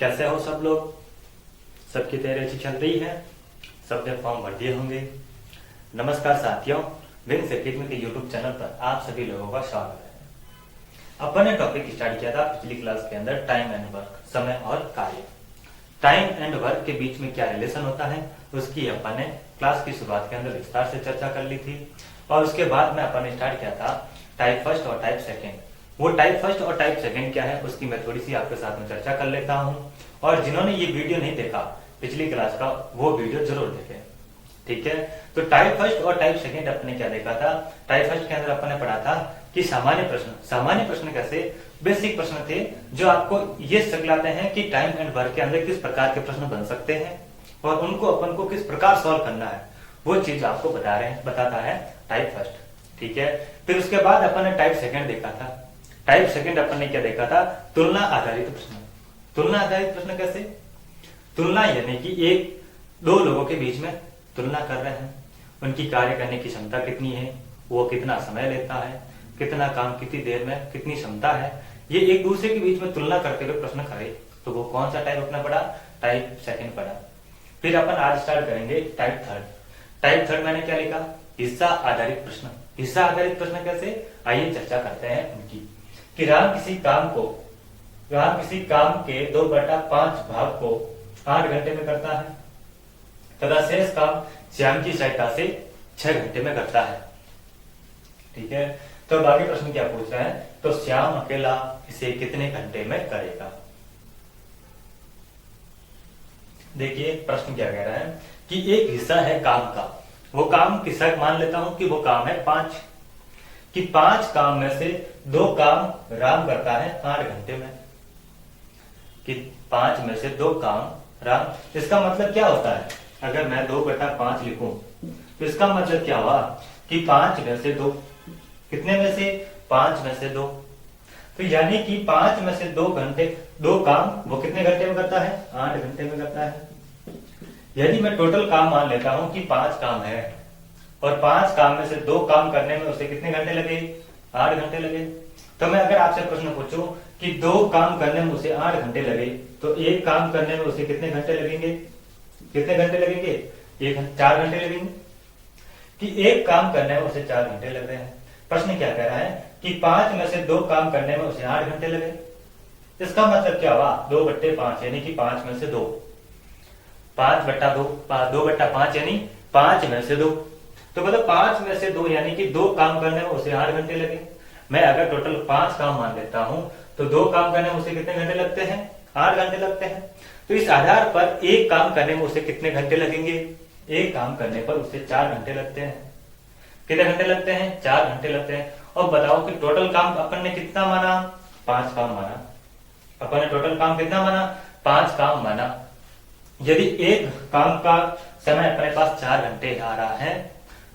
कैसे हो सब लोग? सबकी तैयारी अच्छी चल रही है? सबने फॉर्म भर दिए होंगे। नमस्कार साथियों, विंग्स एकेडमी के यूट्यूब चैनल पर आप सभी लोगों का स्वागत है। अपन ने टॉपिक स्टार्ट किया था पिछली क्लास के अंदर टाइम एंड वर्क, समय और कार्य। टाइम एंड वर्क के बीच में क्या रिलेशन होता है उसकी अपन ने क्लास की शुरुआत के अंदर विस्तार से चर्चा कर ली थी। और उसके बाद में अपन ने स्टार्ट किया था टाइप फर्स्ट और टाइप सेकेंड। वो टाइप फर्स्ट और टाइप सेकेंड क्या है उसकी मैं थोड़ी सी आपके साथ में चर्चा कर लेता हूँ। और जिन्होंने ये वीडियो नहीं देखा पिछली क्लास का, वो वीडियो जरूर देखें, ठीक है। तो टाइप फर्स्ट और टाइप सेकेंड अपने क्या देखा था? टाइप फर्स्ट के अंदर अपन ने पढ़ा था कि सामान्य प्रश्न कैसे बेसिक प्रश्न थे जो आपको ये सिखलाते हैं कि टाइम एंड वर्क के अंदर किस प्रकार के प्रश्न बन सकते हैं और उनको अपन को किस प्रकार सॉल्व करना है, वो चीज आपको बताता है टाइप फर्स्ट, ठीक है। फिर उसके बाद अपन ने टाइप सेकेंड देखा था। टाइप सेकेंड अपन ने क्या देखा था? तुलना आधारित प्रश्न। तुलना आधारित प्रश्न कैसे? तुलना यानी कि एक दो लोगों के बीच में तुलना कर रहे हैं, उनकी कार्य करने की क्षमता कितनी है, वो कितना समय लेता है, कितना काम कितनी देर में, कितनी क्षमता है, ये एक दूसरे के बीच में तुलना करते हुए प्रश्न करे। तो वो कौन सा टाइप अपना पढ़ा? टाइप सेकेंड पढ़ा। फिर अपन आज स्टार्ट करेंगे टाइप थर्ड। टाइप थर्ड मैंने क्या लिखा? हिस्सा आधारित प्रश्न। हिस्सा आधारित प्रश्न कैसे? आइए चर्चा करते हैं उनकी। कि राम किसी काम के 2/5 भाग को 8 घंटे में करता है तथा शेष काम श्याम की सहायता से 6 घंटे में करता है, ठीक है। तो बाकी प्रश्न क्या पूछ रहे हैं? तो श्याम अकेला इसे कितने घंटे में करेगा? देखिए प्रश्न क्या कह रहा है कि एक हिस्सा है काम का, वो काम किसका मान लेता हूं कि वो काम है 5, कि 5 काम में से 2 काम राम करता है 8 घंटे में, कि 5 में से 2 काम राम। इसका मतलब क्या होता है? अगर मैं 2/5 लिखूं तो इसका मतलब क्या हुआ कि 5 में से 2, कितने में से? 5 में से 2। तो यानी कि 5 में से 2 घंटे 2 काम वो कितने घंटे में करता है? 8 घंटे में करता है। यदि मैं टोटल काम मान लेता हूं कि 5 काम है और 5 काम में से 2 काम करने में उसे कितने घंटे लगे? 8 घंटे लगे। तो मैं अगर आपसे प्रश्न पूछूं कि 2 काम करने में उसे 8 घंटे लगे तो एक काम करने में उसे कितने घंटे लगेंगे? कितने घंटे लगेंगे? 4 घंटे लगेंगे। कि एक काम करने में उसे 4 घंटे लग रहे हैं। प्रश्न क्या कह रहा है कि 5 में से 2 काम करने में उसे 8 घंटे लगे। इसका मतलब क्या हुआ? 2/5 यानी कि 5 में से 2, 5/2, 2/5 यानी 5 में से 2। तो मतलब 5 में से 2 यानी कि 2 काम करने में उसे 8 घंटे लगे। मैं अगर टोटल 5 काम मान लेता हूं तो 2 काम करने में उसे कितने घंटे लगते हैं? 8 घंटे लगते हैं। तो इस आधार पर एक काम करने में उसे कितने घंटे लगेंगे? एक काम करने पर उसे 4 घंटे लगते हैं। कितने घंटे लगते हैं? 4 घंटे लगते हैं। और बताओ कि टोटल काम अपन ने कितना माना? 5 काम माना। अपन ने टोटल काम कितना माना? 5 काम माना। यदि एक काम का समय अपने पास 4 घंटे आ रहा है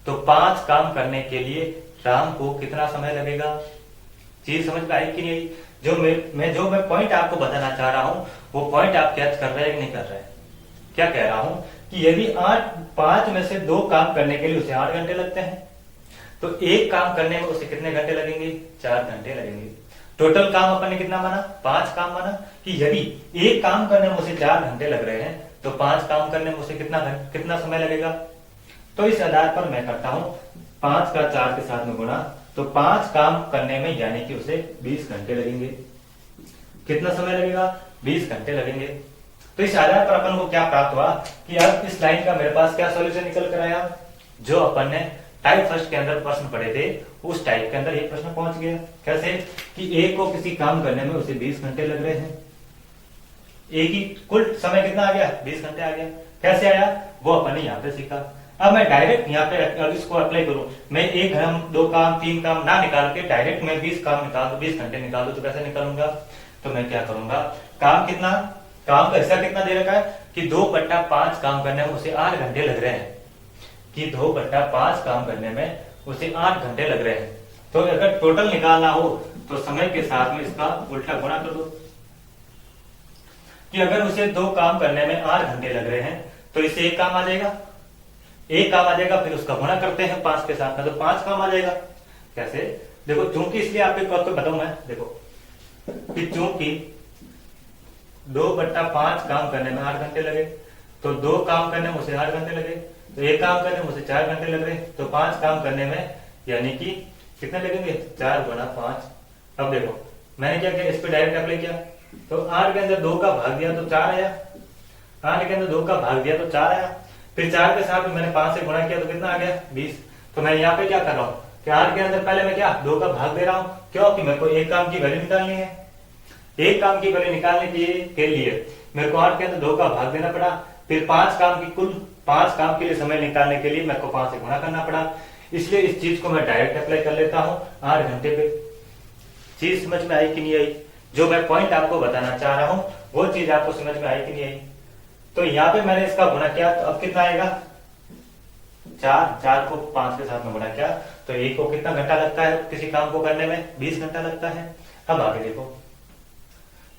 तो 5 काम करने के लिए राम को कितना समय लगेगा? चीज समझ में आई कि नहीं? जो मैं पॉइंट आपको बताना चाह रहा हूं वो पॉइंट आप कैच कर रहे हैं कि नहीं कर रहे हैं? क्या कह रहा हूं कि यदि 5 में से 2 काम करने के लिए उसे 8 घंटे लगते हैं तो एक काम करने में उसे कितने घंटे लगेंगे? 4 घंटे लगेंगे। टोटल काम अपन ने कितना माना? 5 काम माना। कि यदि एक काम करने में उसे 4 घंटे लग रहे हैं तो 5 काम करने में उसे कितना समय लगेगा? तो इस आधार पर मैं करता हूं 5 का 4 के साथ में गुणा, तो 5 काम करने में यानी कि उसे 20 घंटे लगेंगे। कितना समय लगेगा? 20 घंटे लगेंगे। तो इस आधार पर अपन को क्या प्राप्त हुआ कि अब इस लाइन का मेरे पास क्या सॉल्यूशन निकल कर आया? जो अपन ने टाइप फर्स्ट के अंदर प्रश्न पढ़े थे उस टाइप के अंदर एक प्रश्न पहुंच गया। कैसे? कि एक को किसी काम करने में उसे 20 घंटे लग रहे हैं। एक ही कुल समय कितना आ गया? 20 घंटे आ गया। कैसे आया वो अपन ने यहाँ पे सीखा। अब मैं डायरेक्ट यहाँ पे अगर इसको अप्लाई करूं, मैं 1 काम 2 काम 3 काम ना निकाल के डायरेक्ट मैं 20 काम निकाल दूं, 20 घंटे निकाल दूं, तो कैसे निकालूंगा? तो मैं क्या करूंगा? काम का हिस्सा कितना दे रखा है कि 2/5 काम करने में उसे 8 घंटे लग रहे हैं, कि 2/5 काम करने में उसे 8 घंटे लग रहे हैं। तो अगर टोटल निकालना हो तो समय के साथ में इसका उल्टा गुणा कर दो, कि अगर उसे 2 काम करने में 8 घंटे लग रहे हैं तो इसे एक काम आ जाएगा, फिर उसका गुणा करते हैं 5 के साथ में तो 5 काम आ जाएगा। कैसे? देखो, चूंकि इसलिए आपको बताऊं मैं, देखो कि चूंकि 2/5 काम करने में 8 घंटे लगे, तो 2 काम करने में उसे 8 घंटे लगे, तो 1 काम करने में उसे 4 घंटे लग रहे, तो 5 काम करने में यानी कि कितने लगेंगे 4 गुना 5। अब देखो मैंने क्या किया, इस पे डायरेक्ट अप्लाई किया, तो 8 के अंदर 2 का भाग दिया तो 4 आया, 8 के अंदर 2 का भाग दिया तो 4 आया, फिर 4 के साथ मैंने 5 से गुणा किया तो कितना आ गया 20। तो मैं यहाँ पे क्या कर रहा हूँ कि 8 के अंदर पहले मैं क्या 2 का भाग दे रहा हूँ, क्योंकि मेरे को एक काम की वैल्यू निकालनी है। एक काम की वैल्यू निकालने के लिए मेरे को 8 के अंदर 2 का भाग देना पड़ा, फिर 5 काम की कुल 5 काम के लिए समय निकालने के लिए मेरे को 5 से गुणा करना पड़ा। इसलिए इस चीज को मैं डायरेक्ट अप्लाई कर लेता हूँ 8 घंटे पे। चीज समझ में आई कि नहीं आई? जो मैं पॉइंट आपको बताना चाह रहा हूँ वो चीज आपको समझ में आई कि नहीं आई? तो यहाँ पे मैंने इसका गुणा किया तो अब कितना आएगा 4 को 5 के साथ में गुणा किया, तो एक को कितना घंटा लगता है किसी काम को करने में 20 घंटा लगता है। अब आगे देखो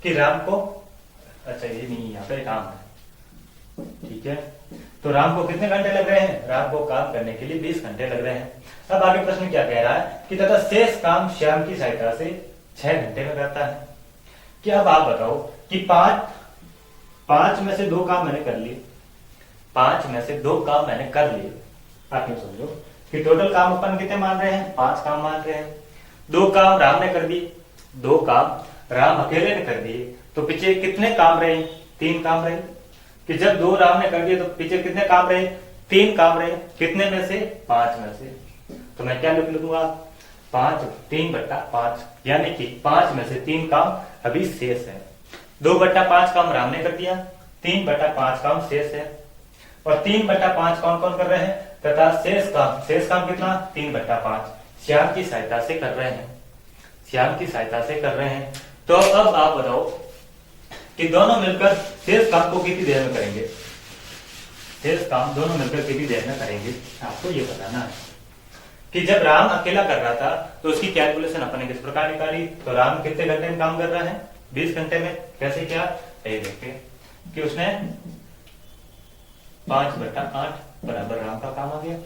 कि राम को, अच्छा ये नहीं यहाँ पे काम है, ठीक है, तो राम को कितने घंटे लग रहे हैं, राम को काम करने के लिए 20 घंटे लग रहे हैं। अब आगे प्रश्न क्या कह रहा है कि तथा शेष काम श्याम की सहायता से 6 घंटे में करता है। कि अब आप बताओ कि 5 में से 2 काम मैंने कर लिए, 5 में से 2 काम मैंने कर लिए। आप यूं समझो कि टोटल काम अपन कितने मान रहे हैं 5 काम मान रहे हैं, 2 काम राम ने कर दिए, 2 काम राम अकेले ने कर दिए, तो पीछे कितने काम रहे 3 काम रहे। कि जब 2 राम ने कर दिए तो पीछे कितने काम रहे 3 काम रहे, कितने में से 5 में से। तो मैं क्या लिख लूंगा 3/5, यानी कि 5 में से 3 काम अभी शेष है। 2/5 काम राम ने कर दिया, 3/5 काम शेष है, और 3/5 कौन कौन कर रहे हैं तथा शेष काम कितना 3/5 श्याम की सहायता से कर रहे हैं, श्याम की सहायता से कर रहे हैं। तो अब आप बताओ कि दोनों मिलकर शेष काम को कितनी देर में करेंगे, शेष काम दोनों मिलकर कितनी देर में करेंगे आपको ये बताना है। कि जब राम अकेला कर रहा था तो उसकी कैलकुलेशन अपन ने किस प्रकार निकाली, तो राम कितने घंटे में काम कर रहा है 20 घंटे में। कैसे क्या ये देखते कि उसने 5/8 बराबर राम का काम आ गया।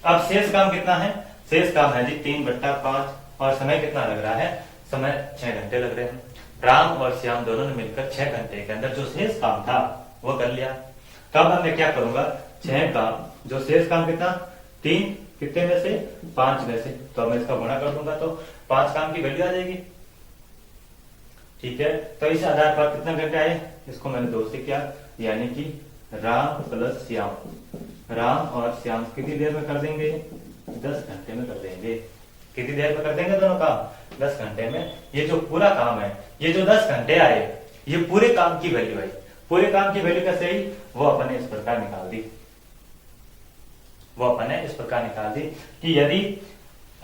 अब शेष काम कितना है, शेष काम है जी 3/5, और समय कितना लग रहा है, समय 6 घंटे लग रहे हैं। राम और श्याम दोनों ने मिलकर 6 घंटे के अंदर जो शेष काम था वो कर लिया। तब अब मैं क्या करूंगा 6 काम, जो शेष काम कितना 3 कितने में से 5 में से, तो मैं इसका गुणा कर दूंगा तो 5 काम की वैल्यू आ जाएगी, ठीक है। तो इस आधार पर कितने घंटे आए, इसको मैंने 2 से किया, यानी कि राम प्लस श्याम, राम और श्याम कितनी देर में कर देंगे 10 घंटे में कर देंगे। कितनी देर में कर देंगे दोनों काम 10 घंटे में। ये जो पूरा काम है, ये जो 10 घंटे आए, ये पूरे काम की वैल्यू आई। पूरे काम की वैल्यू कैसे आई, वो अपन ने इस प्रकार निकाल दी, वो अपन ने इस प्रकार निकाल दी कि यदि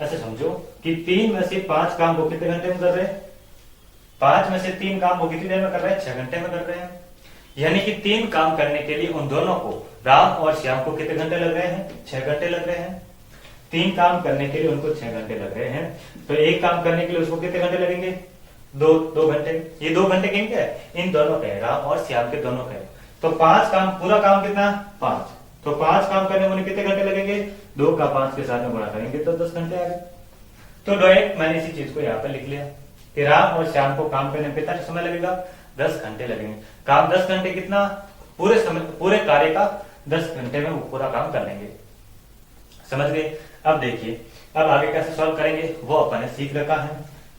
ऐसे समझो कि 3 में से 5 काम वो कितने घंटे में कर रहे हैं, 5 में से 3 काम वो कितनी देर में कर रहे हैं 6 घंटे में कर रहे हैं। यानी कि 3 काम करने के लिए उन दोनों को राम और श्याम को कितने घंटे लग रहे हैं 6 घंटे लग रहे हैं। 3 काम करने के लिए उनको 6 घंटे लग रहे हैं, तो एक काम करने के लिए उसको कितने घंटे लगेंगे 2 घंटे। ये 2 घंटे किनके हैं, इन दोनों के, राम और श्याम के दोनों के। तो 5 काम, पूरा काम कितना 5, तो 5 काम करने में कितने घंटे लगेंगे 2 का 5 के साथ में गुणा करेंगे तो 10 घंटे आ गए। तो डायरेक्ट मैंने इसी चीज को यहाँ पर लिख लिया कि राम और श्याम को काम करने में कितना समय लगेगा 10 घंटे लगेंगे। काम 10 घंटे कितना, पूरे समय, पूरे कार्य का 10 घंटे में वो पूरा काम कर लेंगे। समझ गए। अब देखिए अब आगे कैसे सॉल्व करेंगे वो अपन ने सीख रखा है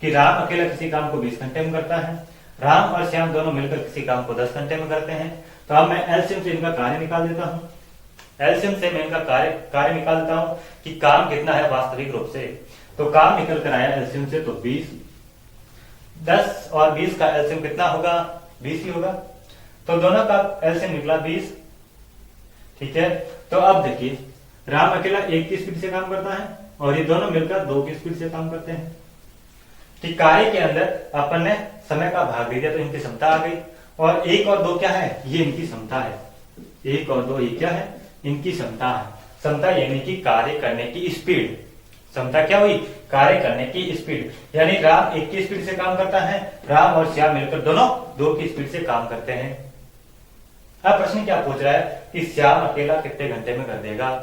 कि राम अकेला किसी काम को 20 घंटे में करता है, राम और श्याम दोनों मिलकर किसी काम को 10 घंटे में करते हैं। तो अब मैं एलसीएम से इनका कार्य निकाल देता हूँ, एलसीएम से मैं इनका कार्य निकाल देता हूँ कि काम कितना है वास्तविक रूप से। तो काम निकल कर आया एलसीएम से तो 20, 10 और 20 का एलसीएम कितना होगा 20 ही होगा। तो दोनों का एलसीएम निकला 20, ठीक है। तो अब देखिए राम अकेला 1 की स्पीड से काम करता है और ये दोनों मिलकर 2 की स्पीड से काम करते हैं। कि कार्य के अंदर अपन ने समय का भाग दे दिया तो इनकी क्षमता आ गई, और 1 और 2 क्या है, ये इनकी क्षमता है। 1 और 2 ये क्या है, इनकी क्षमता है। क्षमता यानी कि कार्य करने की स्पीड, क्षमता क्या हुई कार्य करने की स्पीड। यानी राम 1 की स्पीड से काम करता है, राम और श्याम मिलकर दोनों 2 की स्पीड से काम करते हैं। अब प्रश्न क्या पूछ रहा है कि श्याम अकेला कितने घंटे में कर देगा।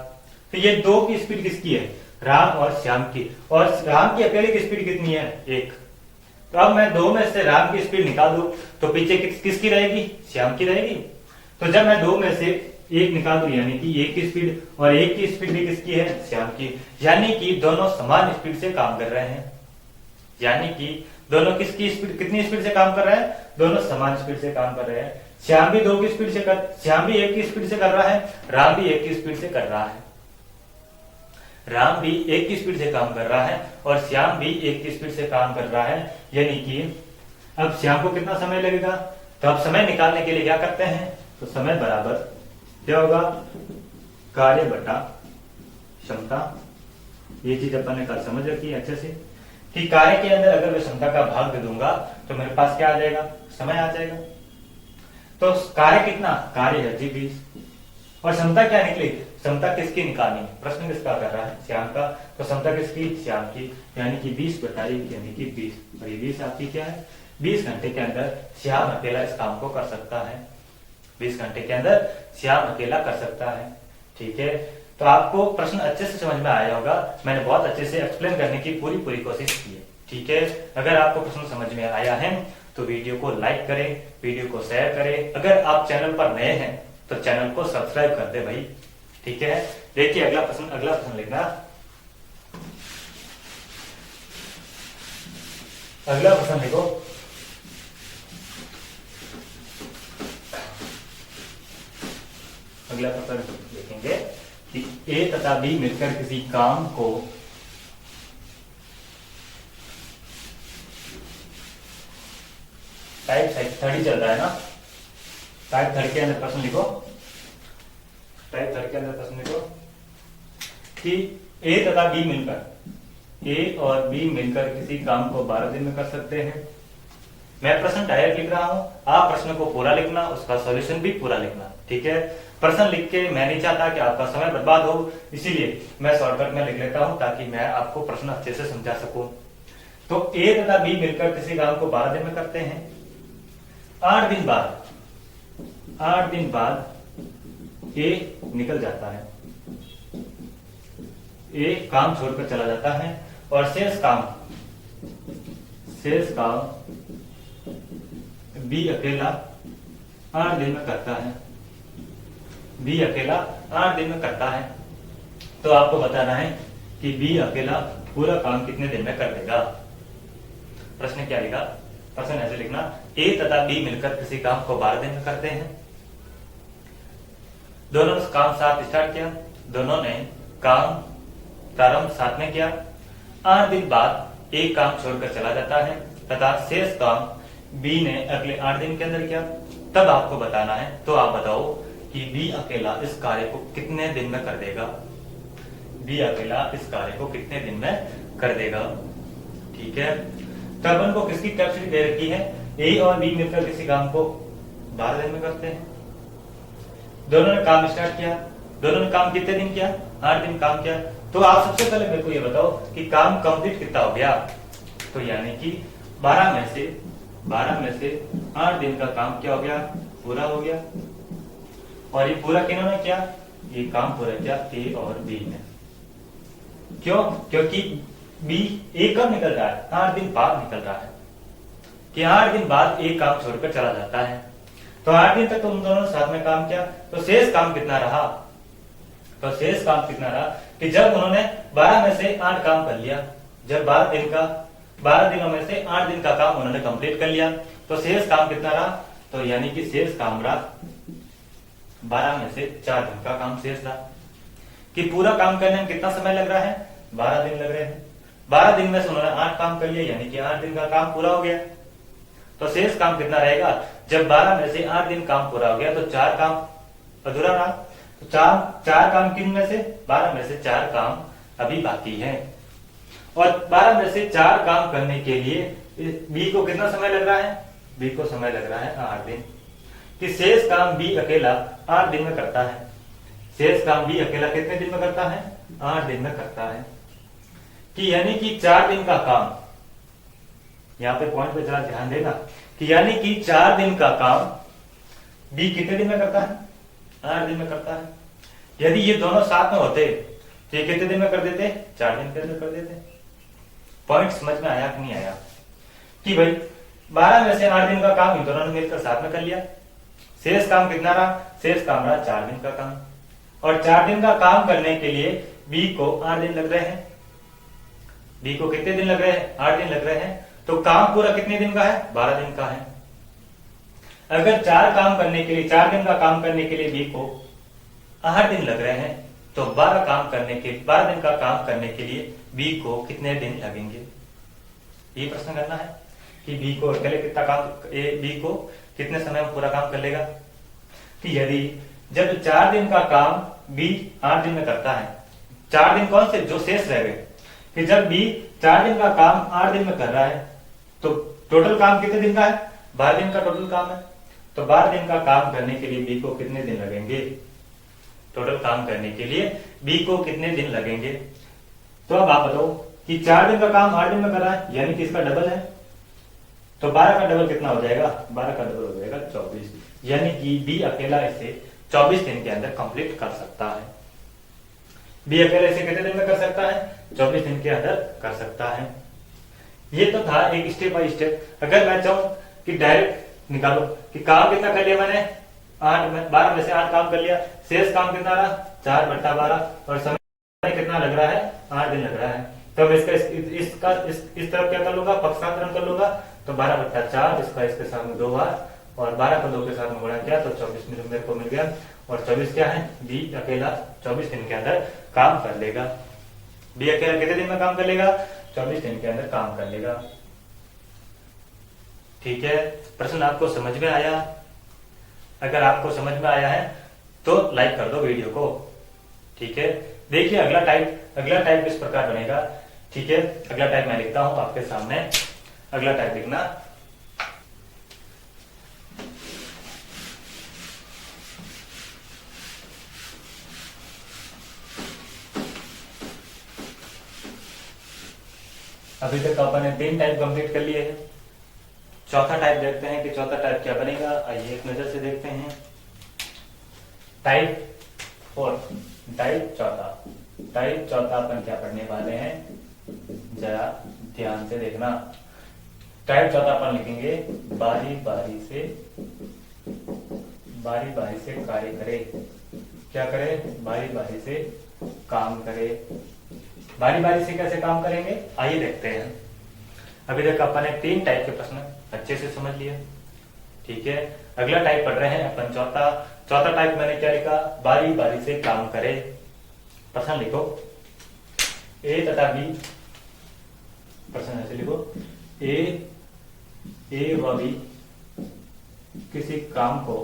तो ये 2 की स्पीड किसकी है, राम और श्याम की, और राम की अकेले की स्पीड कितनी है 1, तो अब मैं 2 में से राम की स्पीड निकाल दूं तो पीछे किसकी रहेगी, श्याम की रहेगी। तो जब मैं 2 में से 1 निकाल दूं यानी कि 1 की स्पीड, और 1 की स्पीड भी किसकी है, श्याम की, यानी कि दोनों समान स्पीड से काम कर रहे हैं। यानी कि दोनों किसकी स्पीड, कितनी स्पीड से काम कर रहे हैं, दोनों समान स्पीड से काम कर रहे हैं। श्याम भी 2 की स्पीड से श्याम भी 1 की स्पीड से कर रहा है, राम भी 1 की स्पीड से कर रहा है। राम भी 1 की स्पीड से काम कर रहा है और श्याम भी 1 की स्पीड से काम कर रहा है। यानी कि अब श्याम को कितना समय लगेगा, तो अब समय निकालने के लिए क्या करते हैं, तो समय बराबर क्या होगा, कार्य बटा क्षमता। ये चीज अपन ने कल समझ रखी है अच्छे से कि कार्य के अंदर अगर मैं क्षमता का भाग दे दूंगा तो मेरे पास क्या आ जाएगा, समय आ जाएगा। तो कार्य कितना, कार्य है जी 20, और क्षमता क्या निकली, क्षमता किसकी निकालनी है, प्रश्न किसका कर रहा है, श्याम का, तो क्षमता किसकी, श्याम की, यानी कि 20 बटा 1 यानी कि 20, और ये 20 आपकी क्या है, 20 घंटे के अंदर श्याम अकेला इस काम को कर सकता है। 20 घंटे के अंदर श्याम अकेला कर सकता है। ठीक है, तो आपको प्रश्न अच्छे से समझ में आया होगा, मैंने बहुत अच्छे से एक्सप्लेन करने की पूरी कोशिश की है। ठीक है, अगर आपको प्रश्न समझ में आया है तो वीडियो को लाइक करें, वीडियो को शेयर करें। अगर आप चैनल पर नए हैं तो चैनल को सब्सक्राइब कर दे भाई। ठीक है, देखिए अगला प्रश्न लिखना। अगला प्रश्न लिखो, अगला प्रश्न देखेंगे कि ए तथा बी मिलकर किसी काम को टाइप 30 चल रहा है ना, टाइप 30 के अंदर प्रश्न लिखो, टाइप 30 के अंदर प्रश्न लिखो कि ए तथा बी मिलकर, ए और बी मिलकर किसी काम को 12 दिन में कर सकते हैं। मैं प्रश्न डायरेक्ट लिख रहा हूं, आप प्रश्न को पूरा लिखना, उसका सॉल्यूशन भी पूरा लिखना। ठीक है, प्रश्न लिख के मैं नहीं चाहता कि आपका समय बर्बाद हो, इसीलिए मैं शॉर्टकट में लिख लेता हूं ताकि मैं आपको प्रश्न अच्छे से समझा सकूं। तो ए तथा बी मिलकर किसी काम को 12 दिन में करते हैं। 8 दिन बाद ए निकल जाता है, ए काम छोड़कर चला जाता है और शेष काम बी अकेला 8 दिन में करता है, बी अकेला 8 दिन में करता है। तो आपको बताना है कि बी अकेला पूरा काम कितने दिन में कर देगा। प्रश्न क्या लिखा, प्रश्न ऐसे लिखना, ए तथा बी मिलकर किसी काम को 12 दिन में करते हैं। दोनों ने काम साथ स्टार्ट किया, दोनों ने काम प्रारंभ साथ में किया। 8 दिन बाद एक काम छोड़कर चला जाता है तथा शेष काम बी ने अगले 8 दिन के अंदर किया। तब आपको बताना है, तो आप बताओ कि बी अकेला इस कार्य को कितने दिन में कर देगा, बी अकेला इस कार्य को कितने दिन में कर देगा। ठीक है, तब अपन को किसकी कैपेसिटी दे रखी है, ए और बी मिलकर किसी काम को 12 दिन में करते हैं। दोनों ने काम स्टार्ट किया, दोनों ने काम कितने दिन किया, 8 दिन काम किया। तो आप सबसे पहले मेरे को ये बताओ कि काम कंप्लीट कितना हो गया, तो यानी कि 12 में से 8 दिन का काम क्या हो गया, पूरा हो गया। और ये पूरा किन्होंने किया, ये काम पूरा किया ए और बी ने। क्यों, क्योंकि बी ए कब निकल रहा है, 8 दिन बाद निकल रहा है, कि 8 दिन बाद एक काम छोड़कर चला जाता है। तो 8 दिन तक तुम दोनों ने साथ में काम किया, तो शेष काम कितना रहा, तो शेष काम कितना रहा कि जब उन्होंने 12 में से 8 काम कर लिया, जब 12 दिनों में से 8 दिन का काम उन्होंने कंप्लीट कर लिया, तो शेष काम कितना रहा, तो यानी कि शेष काम रहा 12 में से 4 दिन का काम शेष रहा। कि पूरा काम करने में कितना समय लग रहा है, 12 दिन लग रहे हैं। 12 दिन में से उन्होंने 8 काम कर लिया, यानी कि 8 दिन का काम पूरा हो गया। तो शेष काम कितना रहेगा, जब 12 में से 8 दिन काम पूरा हो गया तो 4 काम अधूरा रहा। तो 4 काम किन में से, 12 में से 4 काम अभी बाकी है। और 12 में से 4 काम करने के लिए बी को कितना समय लग रहा है, बी को समय लग रहा है 8 दिन। कि शेष काम बी अकेला 8 दिन में करता है, शेष काम बी अकेला कितने दिन में करता है, 8 दिन में करता है। कि यानी कि 4 दिन का काम, यहां पे पॉइंट पे जरा ध्यान देना, कि यानी कि 4 दिन का काम बी कितने दिन में करता है, 8 दिन में करता है। यदि ये दोनों साथ में होते तो ये कितने दिन में कर देते, 4 दिन के अंदर कर देते। पॉइंट समझ में आया कि नहीं आया। कि भाई 12 में से 8 दिन का काम इन दोनों ने मिलकर साथ में कर लिया। शेष काम कितना रहा? शेष काम रहा 4 दिन का काम। और 4 दिन का काम करने के लिए बी को 8 दिन लग रहे हैं। बी को कितने दिन लग रहे हैं? 8 दिन लग रहे हैं। तो काम पूरा कितने दिन का है? 12 दिन का है। अगर 4 काम करने के लिए 4 दिन का काम करने के लिए बी को 8 दिन लग रहे हैं, तो 12 दिन का काम करने के लिए बी को कितने दिन लगेंगे? ये प्रश्न करना है कि बी को अकेले कितना काम, बी को कितने समय में पूरा काम कर लेगा। कि यदि जब 4 दिन का काम बी 8 दिन में करता है, 4 दिन कौन से जो शेष रह गए, कि जब बी 4 दिन का काम 8 दिन में कर रहा है, तो टोटल काम कितने दिन का है? 12 दिन का टोटल काम है। तो 12 दिन का काम करने के लिए बी को कितने दिन लगेंगे? टोटल काम करने के लिए बी को कितने दिन लगेंगे? तो अब आप बताओ कि 4 दिन का काम 8 दिन में कर रहा है, यानी कि इसका डबल है। तो 12 का डबल कितना हो जाएगा? 12 का डबल हो जाएगा 24, यानी कि बी अकेला इसे 24 दिन के अंदर कंप्लीट कर सकता है। बी अकेले इसे कितने दिन में कर सकता है? 24 दिन के अंदर कर सकता है। ये तो था एक स्टेप बाय स्टेप। अगर मैं चाहूं कि डायरेक्ट निकालो कि काम कितना कर लिया मैंने, 12 में से 8 काम कर लिया, शेष काम कितना रहा? 4/12, और समय कितना लग रहा है? 8 दिन लग रहा है। तो मैं इसका इस तरफ क्या कर लूंगा? पक्षांतरण कर लूंगा। तो 12/4, इसके साथ में 2 बार, और 12 को 2 के साथ में गुणा किया तो 24 मिनट मेरे को मिल गया। और 24 क्या है? बी अकेला 24 दिन के अंदर काम कर लेगा। बी अकेला कितने दिन में काम कर लेगा? 24 दिन के अंदर काम कर लेगा। ठीक है, प्रश्न आपको समझ में आया? अगर आपको समझ में आया है तो लाइक कर दो वीडियो को। ठीक है, देखिए अगला टाइप इस प्रकार बनेगा। ठीक है, अगला टाइप मैं लिखता हूं आपके सामने। अगला टाइप लिखना, अभी तक अपन ने 3 टाइप कंप्लीट कर लिए हैं। चौथा टाइप देखते हैं कि चौथा टाइप क्या बनेगा। आइए एक नजर से देखते हैं। टाइप चौथा अपन क्या पढ़ने वाले हैं, जरा ध्यान से देखना। टाइप चौथा अपन लिखेंगे, बारी बारी से कार्य करे। क्या करे? बारी बारी से काम करे। बारी बारी से कैसे काम करेंगे, आइए देखते हैं। अभी तक अपन ने 3 टाइप के प्रश्न अच्छे से समझ लिया। ठीक है, अगला टाइप पढ़ रहे हैं अपन चौथा टाइप मैंने क्या लिखा? बारी बारी से काम करे। प्रश्न लिखो, ए तथा बी, प्रश्न ऐसे लिखो, ए व बी किसी काम को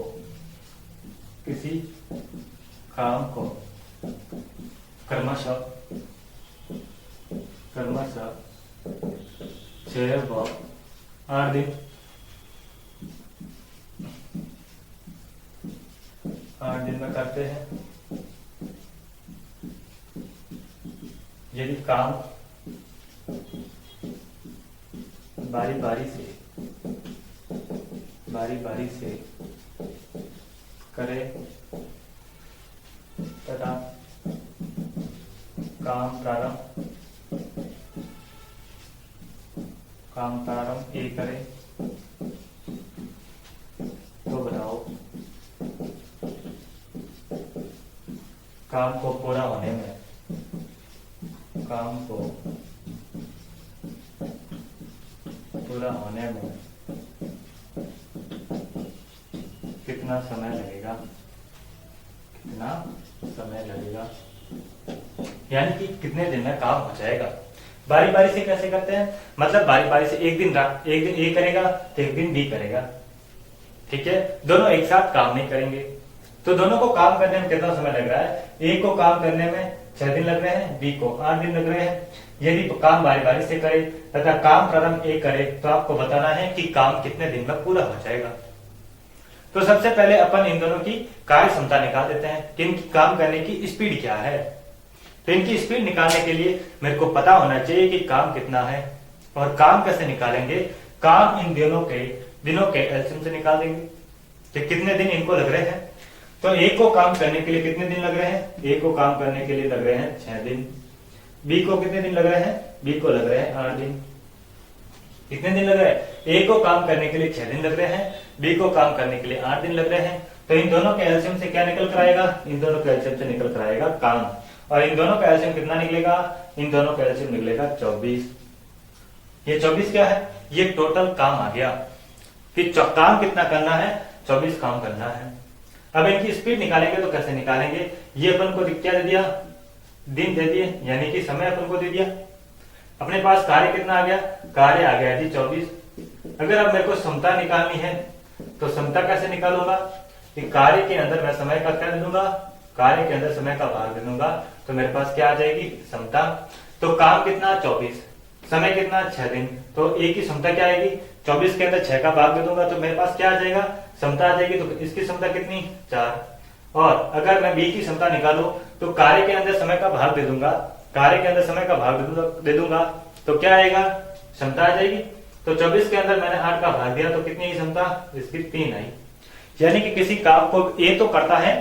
क्रमशः 6 व 8 दिन में करते हैं। यदि काम बारी बारी से करे तथा काम प्रारंभ ए करे, तो बताओ काम को पूरा होने में कितना समय लगेगा, यानी कि कितने दिन में काम हो जाएगा। बारी बारी से कैसे करते हैं, मतलब बारी बारी से एक दिन ए करेगा तो एक दिन बी करेगा। ठीक है, दोनों एक साथ काम नहीं करेंगे, तो दोनों को काम करने में कितना समय लग रहा है? ए को काम करने में 6 दिन लग रहे हैं, बी को 8 दिन लग रहे हैं। यदि काम बारी बारी से करे तथा काम प्रारंभ ए करे, तो आपको बताना है कि काम कितने दिन में पूरा हो जाएगा। तो सबसे पहले अपन इन दोनों की कार्य क्षमता निकाल देते हैं कि इनकी काम करने की स्पीड क्या है। तो इनकी स्पीड निकालने के लिए मेरे को पता होना चाहिए कि काम कितना है, और काम कैसे निकालेंगे? काम इन दिनों के एलसीएम से निकाल देंगे कि कितने दिन इनको लग रहे हैं। तो ए को काम करने के लिए कितने दिन लग रहे हैं? ए को काम करने के लिए लग रहे हैं 6 दिन। बी को कितने दिन लग रहे हैं? बी को लग रहे हैं 8 दिन। कितने दिन लग रहे हैं? ए को काम करने के लिए 6 दिन लग रहे हैं, बी को काम करने के लिए 8 दिन लग रहे हैं। तो इन दोनों के एलसीएम से क्या निकल कर आएगा? इन दोनों के एलसीएम से निकल कर आएगा काम। और इन दोनों का एलसीएम कितना निकलेगा? इन दोनों का एलसीएम निकलेगा 24। ये 24 क्या है? ये टोटल काम आ गया कि काम कितना करना है? 24 काम करना है। अब इनकी स्पीड निकालेंगे तो कैसे निकालेंगे? ये अपन को क्या दे दिया? दिन दे दिए, यानी कि समय अपन को दे दिया। अपने पास कार्य कितना आ गया? कार्य आ गया जी 24। अगर अब मेरे को क्षमता निकालनी है तो क्षमता कैसे निकालूंगा? कि कार्य के अंदर मैं समय का क्या दे दूंगा? कार्य के अंदर समय का भाग दे दूंगा, तो मेरे पास क्या आ जाएगी? क्षमता। तो काम कितना? 24, समय कितना? 6 दिन। तो ए की क्षमता क्या आएगी? 24 के अंदर 6 का भाग दे दूंगा तो मेरे पास क्या आ जाएगा? क्षमता आ जाएगी। तो इसकी क्षमता कितनी? 4। और अगर मैं बी की क्षमता निकालू तो कार्य के अंदर समय का भाग दे दूंगा, कार्य के अंदर समय का भाग दे दूंगा तो क्या आएगा? क्षमता आ जाएगी। तो 24 के अंदर मैंने 8 का भाग दिया तो कितनी क्षमता? इसकी 3 आई। यानी कि किसी काम को ए तो करता है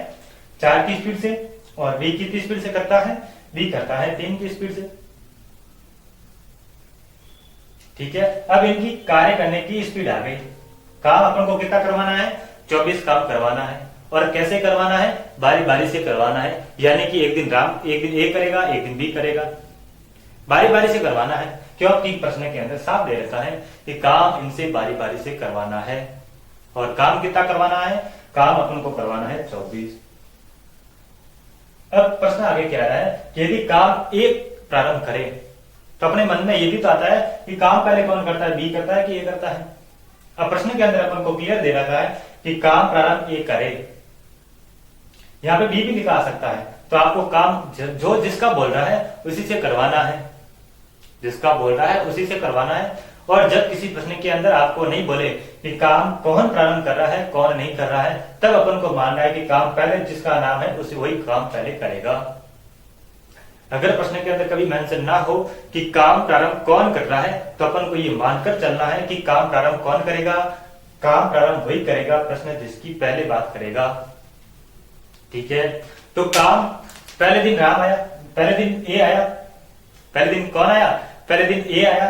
4 की स्पीड से और बी कितनी स्पीड से करता है? बी करता है 3 की स्पीड से। ठीक है, अब इनकी कार्य करने की स्पीड आ गई। काम अपन को कितना करवाना है? 24 काम करवाना है। और कैसे करवाना है? बारी बारी से करवाना है, यानी कि एक दिन ए करेगा, एक दिन बी करेगा, बारी बारी से करवाना है। क्योंकि प्रश्न के अंदर साफ दे रहता है कि काम इनसे बारी बारी से करवाना है। और काम कितना करवाना है? काम अपन को करवाना है 24। अब प्रश्न आगे क्या आ रहा है कि यदि काम एक प्रारंभ करे तो अपने मन में ये भी तो आता है कि काम पहले कौन करता है? बी करता है कि ए करता है? अब प्रश्न के अंदर अपन को क्लियर दे रखा है कि काम प्रारंभ ए करे। यहां पे बी भी लिखा आ सकता है। तो आपको काम जो जिसका बोल रहा है उसी से करवाना है, जिसका बोल रहा है उसी से करवाना है। और जब किसी प्रश्न के अंदर आपको नहीं बोले कि काम कौन प्रारंभ कर रहा है, कौन नहीं कर रहा है, तब अपन को मानना है कि काम पहले जिसका नाम है उसे वही काम पहले करेगा। अगर प्रश्न के अंदर कभी मेंशन ना हो कि काम प्रारंभ कौन कर रहा है, तो अपन को ये मानकर चलना है कि काम प्रारंभ कौन करेगा? काम प्रारंभ वही करेगा प्रश्न जिसकी पहले बात करेगा। ठीक है, तो काम पहले दिन राम आया, पहले दिन ए आया, पहले दिन कौन आया? पहले दिन ए आया।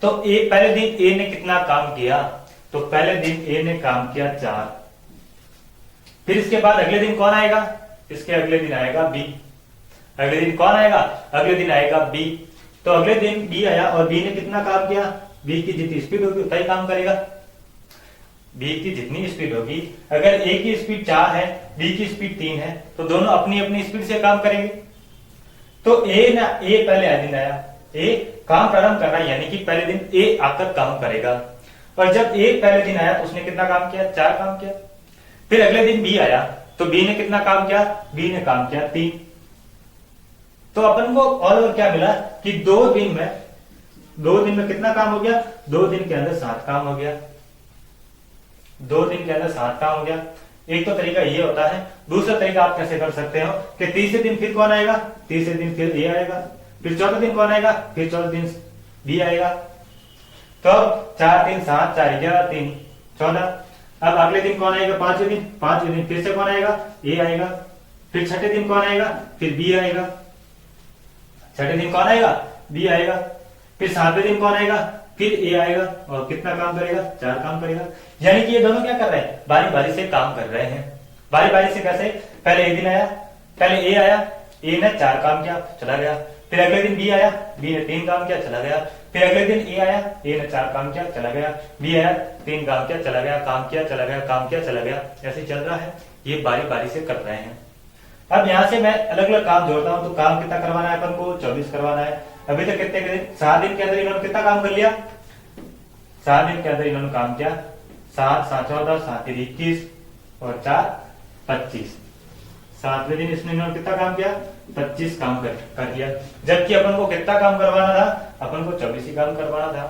तो पहले दिन ए ने कितना काम किया? तो पहले दिन ए ने काम किया 4। फिर इसके बाद अगले दिन कौन आएगा? इसके अगले दिन आएगा बी। अगले दिन कौन आएगा? अगले दिन आएगा बी। तो अगले दिन बी आया और बी ने कितना काम किया? बी की जितनी स्पीड होगी उतना ही काम करेगा। बी की जितनी स्पीड होगी, अगर ए की स्पीड 4 है, बी की स्पीड 3 है, तो दोनों अपनी अपनी स्पीड से काम करेंगे। तो ए पहले दिन आया, ए काम प्रारंभ कर रहा है, यानी कि पहले दिन ए आकर काम करेगा। और जब ए पहले दिन आया तो उसने कितना काम किया? 4 काम किया। फिर अगले दिन बी आया तो बी ने कितना काम किया? बी ने काम किया 3। तो अपन को ऑल ओवर क्या मिला कि 2 दिन में कितना काम हो गया? 2 दिन के अंदर 7 काम हो गया। 2 दिन के अंदर 7 काम हो गया। एक तो तरीका ये होता है। दूसरा तरीका आप कैसे कर सकते हो कि तीसरे दिन फिर कौन आएगा? तीसरे दिन फिर ए आएगा। फिर चौथे दिन कौन आएगा? फिर चौथे दिन बी आएगा। तो 4 3 7 4 11 3 14। अब अगले दिन कौन आएगा? पांचवें दिन फिर से कौन आएगा? ए आएगा। फिर छठे दिन कौन आएगा? फिर बी आएगा। छठे दिन कौन आएगा? बी आएगा। फिर 7वें दिन कौन आएगा? फिर ए आएगा। और कितना काम करेगा? 4 काम करेगा। यानी कि ये दोनों क्या कर रहे हैं? बारी बारी से काम कर रहे हैं। बारी बारी से कैसे? पहले ए दिन आया, पहले ए आया, ए ने 4 काम किया, चला गया। फिर अगले दिन बी आया, बी ने 3 काम किया, चला गया। फिर अगले दिन ए आया, ए ने 4 काम किया, चला गया। बी आया, 3 काम किया, चला गया, काम किया, चला गया, काम किया, चला गया। ऐसे चल रहा है। ये बारी बारी से कर रहे हैं। अब यहां से मैं अलग अलग काम जोड़ता हूं तो काम कितना करवाना है अपन को? 24 करवाना है। अभी तक कितने दिन? 7 दिन के अंदर इन्होंने कितना काम कर लिया? 7 दिन के अंदर इन्होंने काम किया। 7 7 14 7 21 और 4 25। 7वें दिन इसने इन्होंने कितना काम किया? 25 काम कर दिया। जबकि अपन को कितना काम करवाना था? अपन को 24 ही काम करवाना था।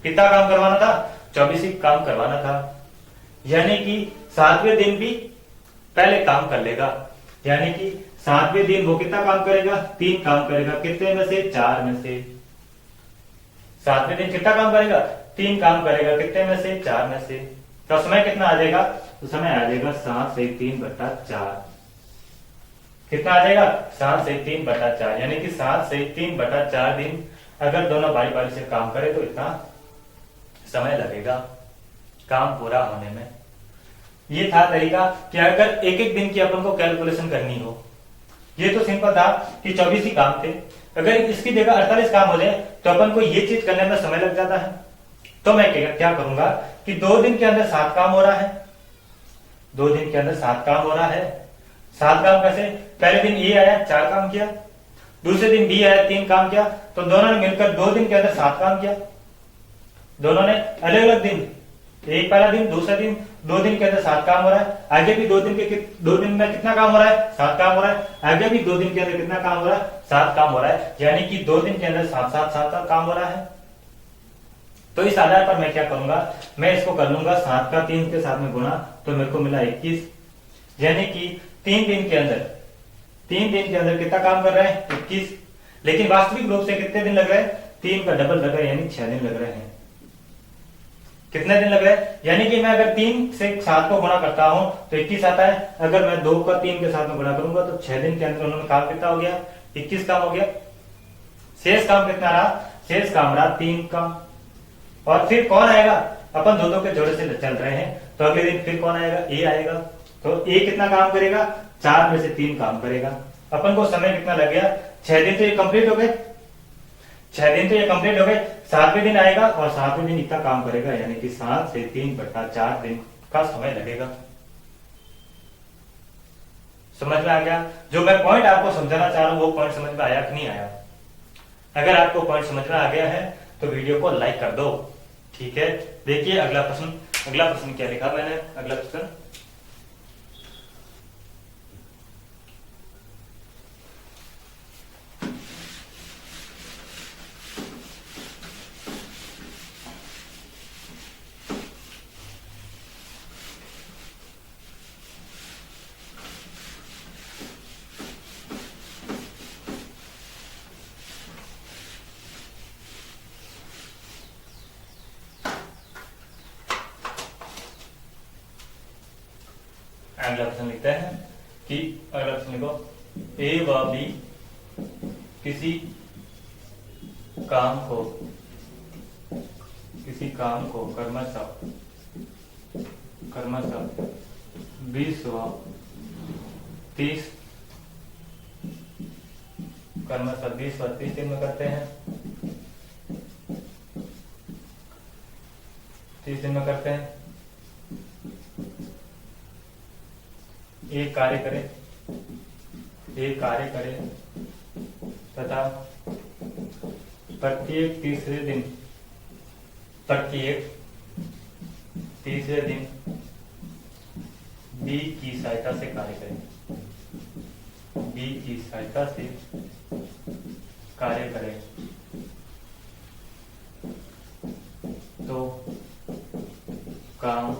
कितना काम करवाना था? 24 ही काम करवाना था। यानी कि 7वें दिन भी पहले काम कर लेगा। यानी कि 7वें दिन वो कितना काम करेगा? 3 काम करेगा। कितने में से? 4 में से। 7वें दिन कितना काम करेगा? 3 काम करेगा। कितने में से? 4 में से। तो समय कितना आ जाएगा? तो समय आ जाएगा 7 से 3/4। कितना आ जाएगा? 7 से 3/4। यानी कि 7 से 3/4 दिन अगर दोनों बारी बारी से काम करे तो इतना समय लगेगा काम पूरा होने में। ये था तरीका कि अगर एक एक दिन की अपन को कैलकुलेशन करनी हो। ये तो सिंपल था कि 24 ही काम थे, अगर इसकी जगह 48 काम हो जाए तो अपन को ये चीज करने में समय लग जाता है। तो मैं क्या करूंगा कि 2 दिन के अंदर 7 काम हो रहा है, 2 दिन के अंदर 7 काम हो रहा है। 7 काम कैसे? पहले दिन ए आया 4 काम किया, दूसरे दिन बी आया 3 काम किया, तो दोनों ने मिलकर 2 दिन के अंदर 7 काम किया। दोनों ने अलग अलग दिन, एक पहला दिन दूसरा दिन, 2 दिन के अंदर 7 काम हो रहा है। आगे भी 2 दिन में कितना काम हो रहा है? 7 काम हो रहा है। आगे भी 2 दिन के अंदर कितना काम हो रहा है? 7 काम हो रहा है। यानी कि 2 दिन के अंदर 7 काम हो रहा है। तो इस आधार पर मैं क्या करूंगा, मैं इसको कर लूंगा 7 का 3 के साथ में गुणा, तो मेरे को मिला 21। यानी कि 3 दिन के अंदर कितना काम कर रहे हैं? 21। लेकिन वास्तविक रूप से कितने दिन लग रहे हैं? 3 का डबल लग रहा है, यानी 6 दिन लग रहे हैं। कितने दिन लग रहे हैं? यानी कि मैं अगर 3 से 7 को गुणा करता हूं तो 21 आता है। अगर मैं 2 का 3 के साथ में गुणा करूंगा तो 6 दिन के अंदर उन्होंने काम कितना हो गया? 21 काम हो गया। शेष काम कितना रहा? शेष काम रहा 3 काम। और फिर कौन आएगा? अपन दो के जोड़े से चल रहे हैं, तो अगले दिन फिर कौन आएगा? ए आएगा। तो ए कितना काम करेगा? 4 में से 3 काम करेगा। अपन को समय कितना लग गया? 6 दिन तो ये कंप्लीट हो गए, 6 दिन तो ये कंप्लीट हो गए। 7वें दिन आएगा और 7वें दिन इतना काम करेगा, यानी कि 7 से 3/4 दिन का समय लगेगा। समझ में आ गया? जो मैं पॉइंट आपको समझाना चाह रहा हूं वो पॉइंट समझ में आया कि नहीं आया? अगर आपको पॉइंट समझ में आ गया है तो वीडियो को लाइक कर दो। ठीक है, देखिए अगला प्रश्न क्या लिखा मैंने। अगला प्रश्न, अगला प्रश्न लिखते हैं कि अगला प्रश्न लिखो, ए व बी किसी काम को क्रमशः 20 व 30 दिन में करते हैं। 30 दिन में करते हैं। एक कार्य करे तथा प्रत्येक तीसरे दिन बी की सहायता से कार्य करे तो काम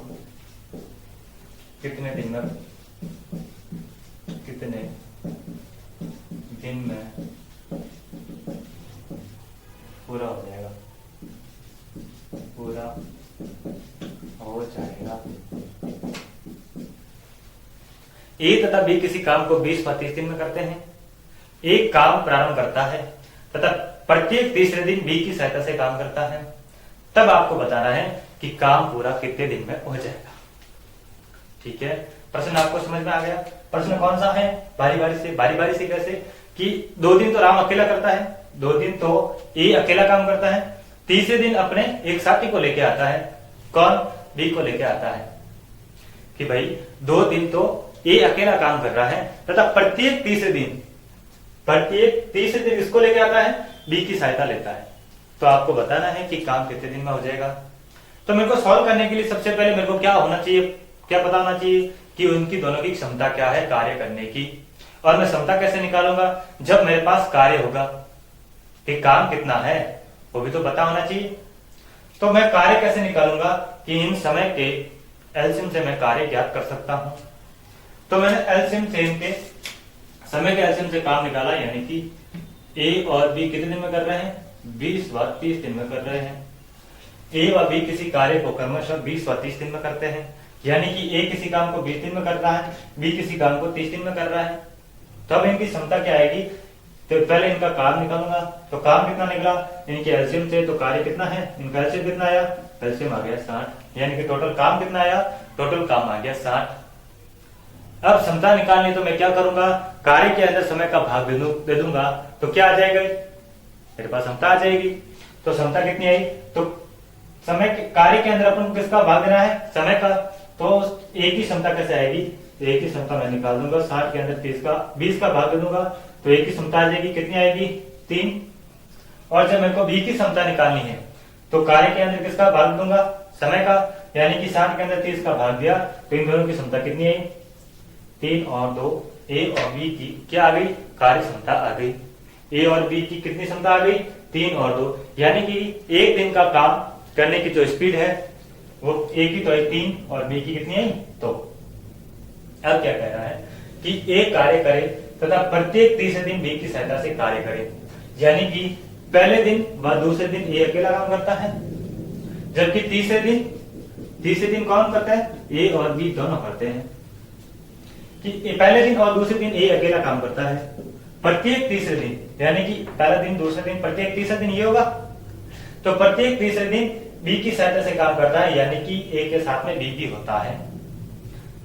कितने दिन में पूरा हो जाएगा? ए तथा बी किसी काम को 20 व 30 दिन में करते हैं। एक काम प्रारंभ करता है तथा प्रत्येक तीसरे दिन बी की सहायता से काम करता है। तब आपको बताना है कि काम पूरा कितने दिन में हो जाएगा। ठीक है, प्रश्न आपको समझ में आ गया? प्रश्न कौन सा है? बारी बारी से कैसे कि 2 दिन तो राम अकेला करता है, 2 दिन तो ए अकेला काम करता है, तीसरे दिन अपने एक साथी को लेके आता है। कौन? बी को लेके आता है कि भाई 2 दिन तो ए अकेला काम कर रहा है तथा प्रत्येक तीसरे दिन इसको लेके आता है, बी की सहायता लेता है। तो आपको बताना है कि काम कितने दिन में हो जाएगा। तो मेरे को सॉल्व करने के लिए सबसे पहले मेरे को क्या होना चाहिए, क्या पता होना चाहिए कि उनकी दोनों की क्षमता क्या है कार्य करने की। और मैं क्षमता कैसे निकालूंगा? जब मेरे पास कार्य होगा कि काम कितना है वो भी तो पता होना चाहिए। तो मैं कार्य कैसे निकालूंगा कि इन समय के एलसीएम से मैं कार्य ज्ञात कर सकता हूं। तो मैंने एलसीएम से इनके समय के एलसीएम से काम निकाला, यानी कि ए और बी कितने दिन में कर रहे हैं? 20 व 30 दिन में कर रहे हैं। ए व बी किसी कार्य को क्रमशः 20 व 30 दिन में करते हैं, यानी कि ए किसी काम को 20 दिन में कर रहा है, बी किसी काम को 30 दिन में कर रहा है। तब इनकी क्षमता क्या आएगी? तो पहले इनका काम निकालूंगा। तो काम कितना निकला? इनके एलसीएम से, तो कार्य कितना है? इनका एलसीएम कितना आया? एलसीएम आ गया 60, यानी कि टोटल काम कितना आया, टोटल काम आ गया 60। अब क्षमता निकालनी तो मैं क्या करूंगा, कार्य के अंदर समय का भाग दे दूंगा, तो क्या आ जाएगा, मेरे पास क्षमता आ जाएगी। तो क्षमता कितनी आई, तो समय कार्य के अंदर अपन को किसका भाग देना है, समय का, तो एक ही क्षमता कैसे आएगी, एक ही क्षमता मैं निकाल दूंगा, 60 के अंदर 20 का भाग दे दूंगा, तो एक ही क्षमता आ जाएगी, कितनी आएगी 3। और जब मेरे को बी की क्षमता निकालनी है तो कार्य के अंदर किसका भाग दूंगा, समय का, यानी कि 60 के अंदर 30 का भाग दिया, तो इन दोनों की क्षमता कितनी आई, 3 और 2, ए और बी की क्या आ गई, कार्य क्षमता आ गई। ए और बी की कितनी क्षमता आ गई, 3 और 2, यानी कि एक दिन का काम करने की जो स्पीड है वो ए की तो आई 3 और बी की कितनी आई 2। अब क्या कह रहा है कि ए कार्य करे तथा प्रत्येक तीसरे दिन बी की सहायता से कार्य करे, यानी कि पहले दिन व दूसरे दिन ए अकेला काम करता है, जबकि तीसरे दिन कौन करता है, ए और बी दोनों करते हैं। कि पहले दिन और दूसरे दिन ए अकेला काम करता है, प्रत्येक तीसरे दिन, यानी कि पहला दिन दूसरा दिन प्रत्येक तीसरा दिन ये होगा, तो प्रत्येक तीसरे दिन बी की सहायता से काम करता है, यानी कि ए के साथ में बी भी होता है।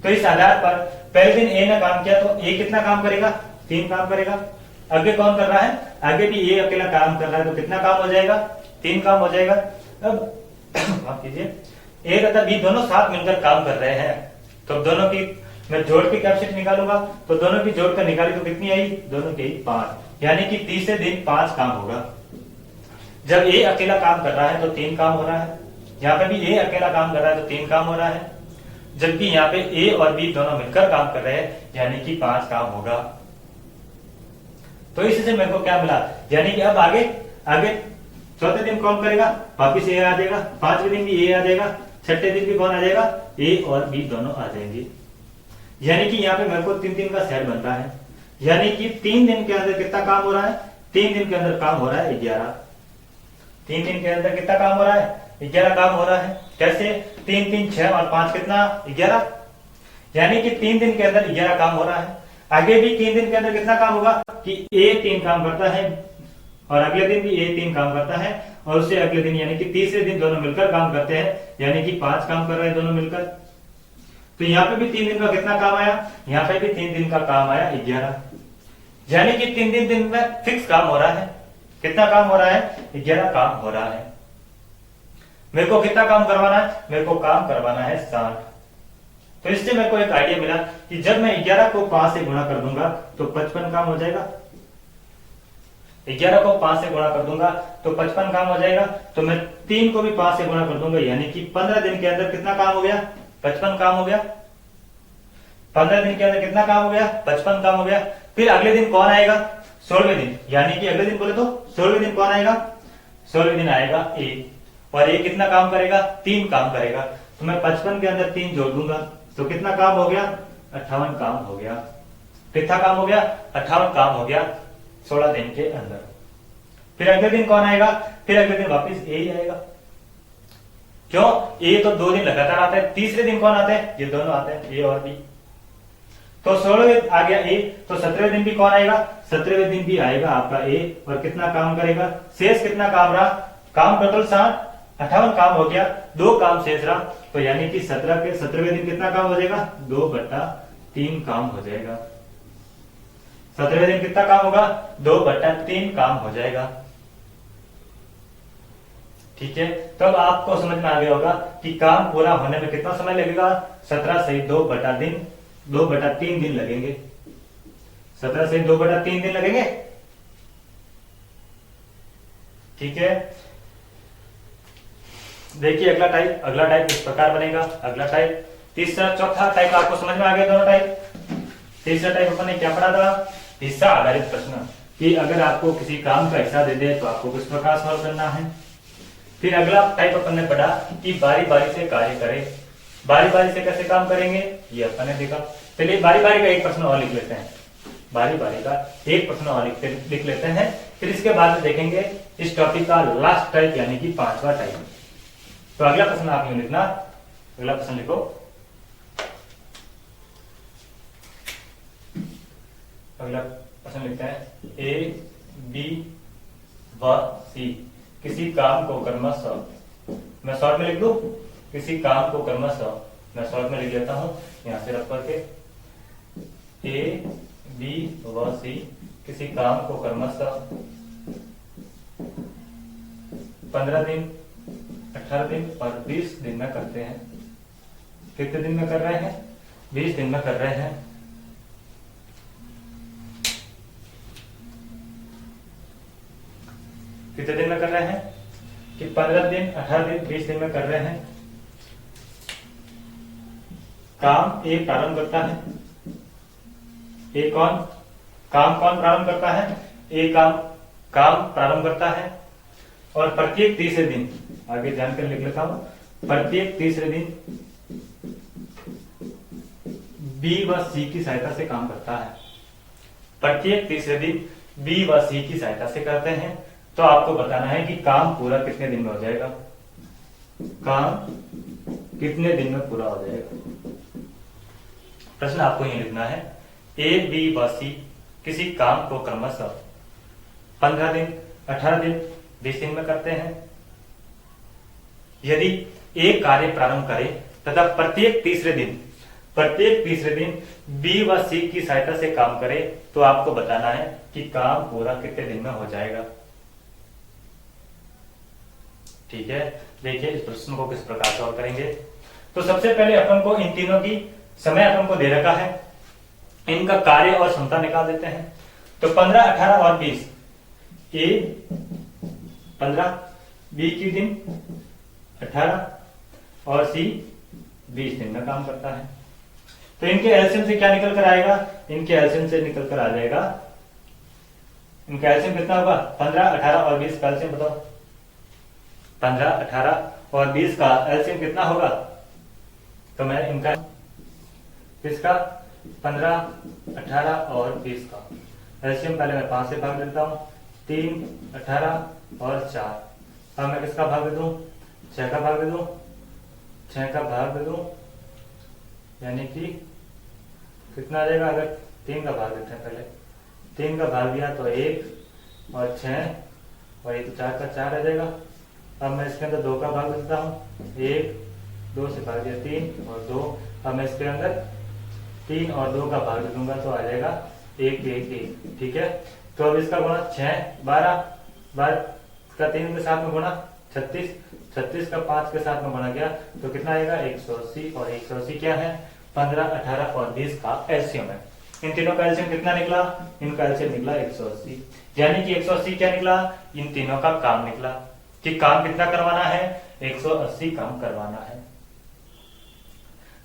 तो इस आधार पर पहले दिन ए ने काम किया तो ए कितना काम करेगा, 3 काम करेगा। आगे कौन कर रहा है, आगे भी ए अकेला काम कर रहा है, तो कितना काम हो जाएगा, 3 काम हो जाएगा। अब माफ कीजिए, ए तथा बी दोनों साथ मिलकर काम कर रहे हैं, तो दोनों की मैं जोड़ की कैपेसिटी निकालूंगा, तो दोनों की जोड़ कर निकाली तो कितनी आई, दोनों की 5, यानी कि तीसरे दिन 5 काम होगा। जब ए अकेला काम कर रहा है तो 3 काम हो रहा है, यहाँ पे भी ए अकेला काम कर रहा है तो 3 काम हो रहा है, जबकि यहाँ पे ए और बी दोनों मिलकर काम कर रहे हैं, यानी कि 5 काम होगा। तो इससे मेरे को क्या मिला, यानी कि अब आगे चौथे दिन कौन करेगा, वापिस ए आ जाएगा, 5वें दिन भी ए आ जाएगा, छठे दिन भी कौन आ जाएगा, ए और बी दोनों आ जाएंगे, यानी कि यहाँ पे मेरे को 3 का सेट बनता है, यानी कि 3 दिन के अंदर कितना काम हो रहा है, 3 दिन के अंदर काम हो रहा है 11। 3 दिन के अंदर कितना काम हो रहा है, 11 काम हो रहा है। कैसे, 3 3 6 और 5 कितना 11, यानी कि 3 दिन के अंदर 11 काम हो रहा है। आगे भी 3 दिन के अंदर कितना काम होगा कि ए 3 काम करता है और अगले दिन भी ए 3 काम करता है, और उससे अगले दिन यानी कि तीसरे दिन दोनों मिलकर काम करते हैं, यानी कि 5 काम कर रहे हैं दोनों मिलकर। तो यहाँ पे भी 3 दिन का कितना काम आया, यहाँ पे भी 3 दिन का काम आया 11, यानी कि 3 दिन में फिक्स काम हो रहा है। कितना काम हो रहा है, 11 काम हो रहा है। मेरे को कितना काम करवाना है, मेरे को काम करवाना है 60। तो इससे मेरे को एक आइडिया मिला कि जब मैं 11 को 5 से गुणा कर दूंगा तो 55 काम हो जाएगा। 11 को 5 से गुणा कर दूंगा तो 55 काम हो जाएगा। तो मैं 3 को भी 5 से गुणा कर दूंगा, यानी कि 15 दिन के अंदर कितना काम हो गया, 55 काम हो गया। 15 दिन के अंदर कितना काम हो गया, 55 काम हो गया। फिर अगले दिन कौन आएगा, 16वें दिन, यानी कि अगले दिन बोले तो 16वें दिन कौन आएगा, 16वें दिन आएगा ए, और ए कितना काम करेगा, 3 काम करेगा। तो मैं 55 के अंदर 3 जोड़ दूंगा तो कितना काम हो गया, 58 काम हो गया। कितना काम हो गया, 58 काम हो गया 16 दिन के अंदर। फिर अगले दिन कौन आएगा, फिर अगले दिन वापस ए ही आएगा। क्यों, ए तो 2 दिन लगातार आता है, तीसरे दिन कौन आते हैं, ये दोनों आते हैं, ए और बी। तो 16वें आ गया ए, तो 17वें दिन भी कौन आएगा, 17वें दिन भी आएगा आपका ए, और कितना काम करेगा, शेष कितना काम रहा, काम टोटल 60, 58 काम हो गया, 2 काम शेष रहा। तो यानी कि 17वें दिन कितना काम हो जाएगा, 2/3 काम हो जाएगा। 17वें दिन कितना काम होगा, 2/3 काम हो जाएगा। ठीक है, तो अब आपको समझ में आ गया होगा कि काम पूरा होने में कितना समय लगेगा, 17 से 2/3 दिन लगेंगे। 17 से 2/3 दिन लगेंगे। ठीक है, देखिए अगला टाइप इस प्रकार बनेगा। अगला टाइप, तीसरा चौथा टाइप आपको समझ में आ गया दोनों टाइप। तीसरा टाइप अपन ने क्या पढ़ा था, हिस्सा आधारित प्रश्न, कि अगर आपको किसी काम का हिस्सा दे दे तो आपको किस प्रकार सॉल्व करना है। फिर अगला टाइप अपन ने पढ़ा कि बारी बारी से कार्य करें। बारी बारी से कैसे काम करेंगे ये अपन ने देखा। चलिए बारी बारी का एक प्रश्न और लिख लेते हैं, बारी बारी का एक प्रश्न और लिख लेते हैं, फिर इसके बाद में देखेंगे इस टॉपिक का लास्ट टाइप यानी कि 5वां टाइप। तो अगला प्रश्न आप यूं लिखना, अगला प्रश्न लिखो, अगला प्रश्न लिखते हैं, ए बी व सी किसी काम को क्रमशः मैं शॉर्ट में लिख दूं, किसी काम को क्रमशः, मैं शॉर्ट में लिख लेता हूं यहां से रख करके, ए बी व सी किसी काम को क्रमशः 15 दिन, 18 दिन और 20 दिन में करते हैं। कितने दिन में कर रहे हैं? 20 दिन में कर रहे हैं। कितने दिन में कर रहे हैं? कि 15 दिन, 18 दिन, 20 दिन में कर रहे हैं। काम ए प्रारंभ करता है। ए कौन? काम कौन प्रारंभ करता है? ए काम प्रारंभ करता है और प्रत्येक तीसरे दिन, आगे जानकर लिख लेता हूं, प्रत्येक तीसरे दिन बी व सी की सहायता से काम करता है। प्रत्येक तीसरे दिन बी व सी की सहायता से करते हैं। तो आपको बताना है कि काम पूरा कितने दिन में हो जाएगा, काम कितने दिन में पूरा हो जाएगा। प्रश्न आपको यही लिखना है, ए बी व सी किसी काम को क्रमशः 15 दिन, 18 दिन, 20 दिन में करते हैं। यदि एक कार्य प्रारंभ करे तथा प्रत्येक तीसरे दिन बी व सी की सहायता से काम करे तो आपको बताना है कि काम पूरा कितने दिन में हो जाएगा। ठीक है, देखिए इस प्रश्न को किस प्रकार सॉल्व करेंगे। तो सबसे पहले अपन को इन तीनों की समय अपन को दे रखा है, इनका कार्य और क्षमता निकाल देते हैं। तो 15, 18 और 20, ए 15, बी की दिन 18 और सी 20 दिन में काम करता है। तो इनके एलसीएम से क्या निकल कर आएगा? इनके एलसीएम से निकल कर आ जाएगा, इनका एलसीएम कितना होगा? 15, 18 और 20 का एलसीएम बताओ। 15, 18 और 20 का एलसीएम कितना होगा? तो मैं इनका किसका? 15, 18 और 20 का एलसीएम पहले मैं 5 से भाग देता हूं, 3, 18 और 4। अब मैं किसका भाग दे दूं? 6 का भाग दे दूं, 6 का भाग दे दूं, यानी कि कितना आ जाएगा? अगर 3 का भाग देते हैं, पहले 3 का भाग दिया तो 1 और 6 और 1 4 का 4 आ जाएगा। अब मैं इसके अंदर 2 का भाग देता हूँ, 1, 2 से भाग दिया 3 और 2। अब मैं इसके अंदर 3 और 2 का भाग दे दूंगा तो आ जाएगा 1, 1, 1। ठीक है, तो अब इसका गुणा 6, 12, 12 का 3 के साथ में गुणा 36, 36 का 5 के साथ में गुणा किया तो कितना आएगा? 180। और 180 क्या है? 15, 18 और 20 का एलसीएम है। इन तीनों का एलसीएम कितना निकला? इनका एलसीएम निकला 180, यानी कि 180 क्या निकला? इन तीनों का काम निकला। कि काम कितना करवाना है? 180 काम करवाना है।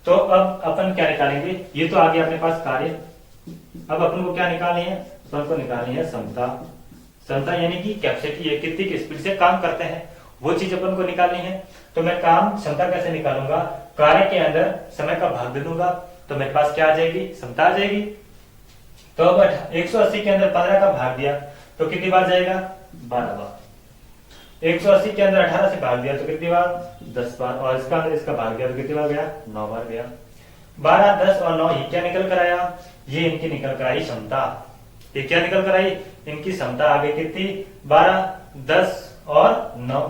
तो अब अपन क्या निकालेंगे? ये तो आ गया अपने पास कार्य। अब अपन को क्या निकालनी है? तो अपन को निकालनी है क्षमता। क्षमता यानी कि कैपेसिटी है, कितनी की स्पीड से काम करते हैं, वो चीज अपन को निकालनी है। तो मैं काम क्षमता कैसे निकालूंगा? कार्य के अंदर समय का भाग दे दूंगा तो मेरे पास क्या आ जाएगी? क्षमता आ जाएगी। तो अब 180 के अंदर 15 का भाग दिया तो कितनी बार जाएगा? 12 बार। 180 के अंदर 18 से भाग दिया तो कितनी बार? 10 बार। और इसका अंदर इसका भाग दिया तो कितनी बार गया? 9 बार गया। 12, 10 और 9 ये क्या निकल कर आया? ये इनकी निकल कर आई क्षमता। ये क्या निकल कर आई? इनकी क्षमता आ गई कितनी? 12, 10 और 9।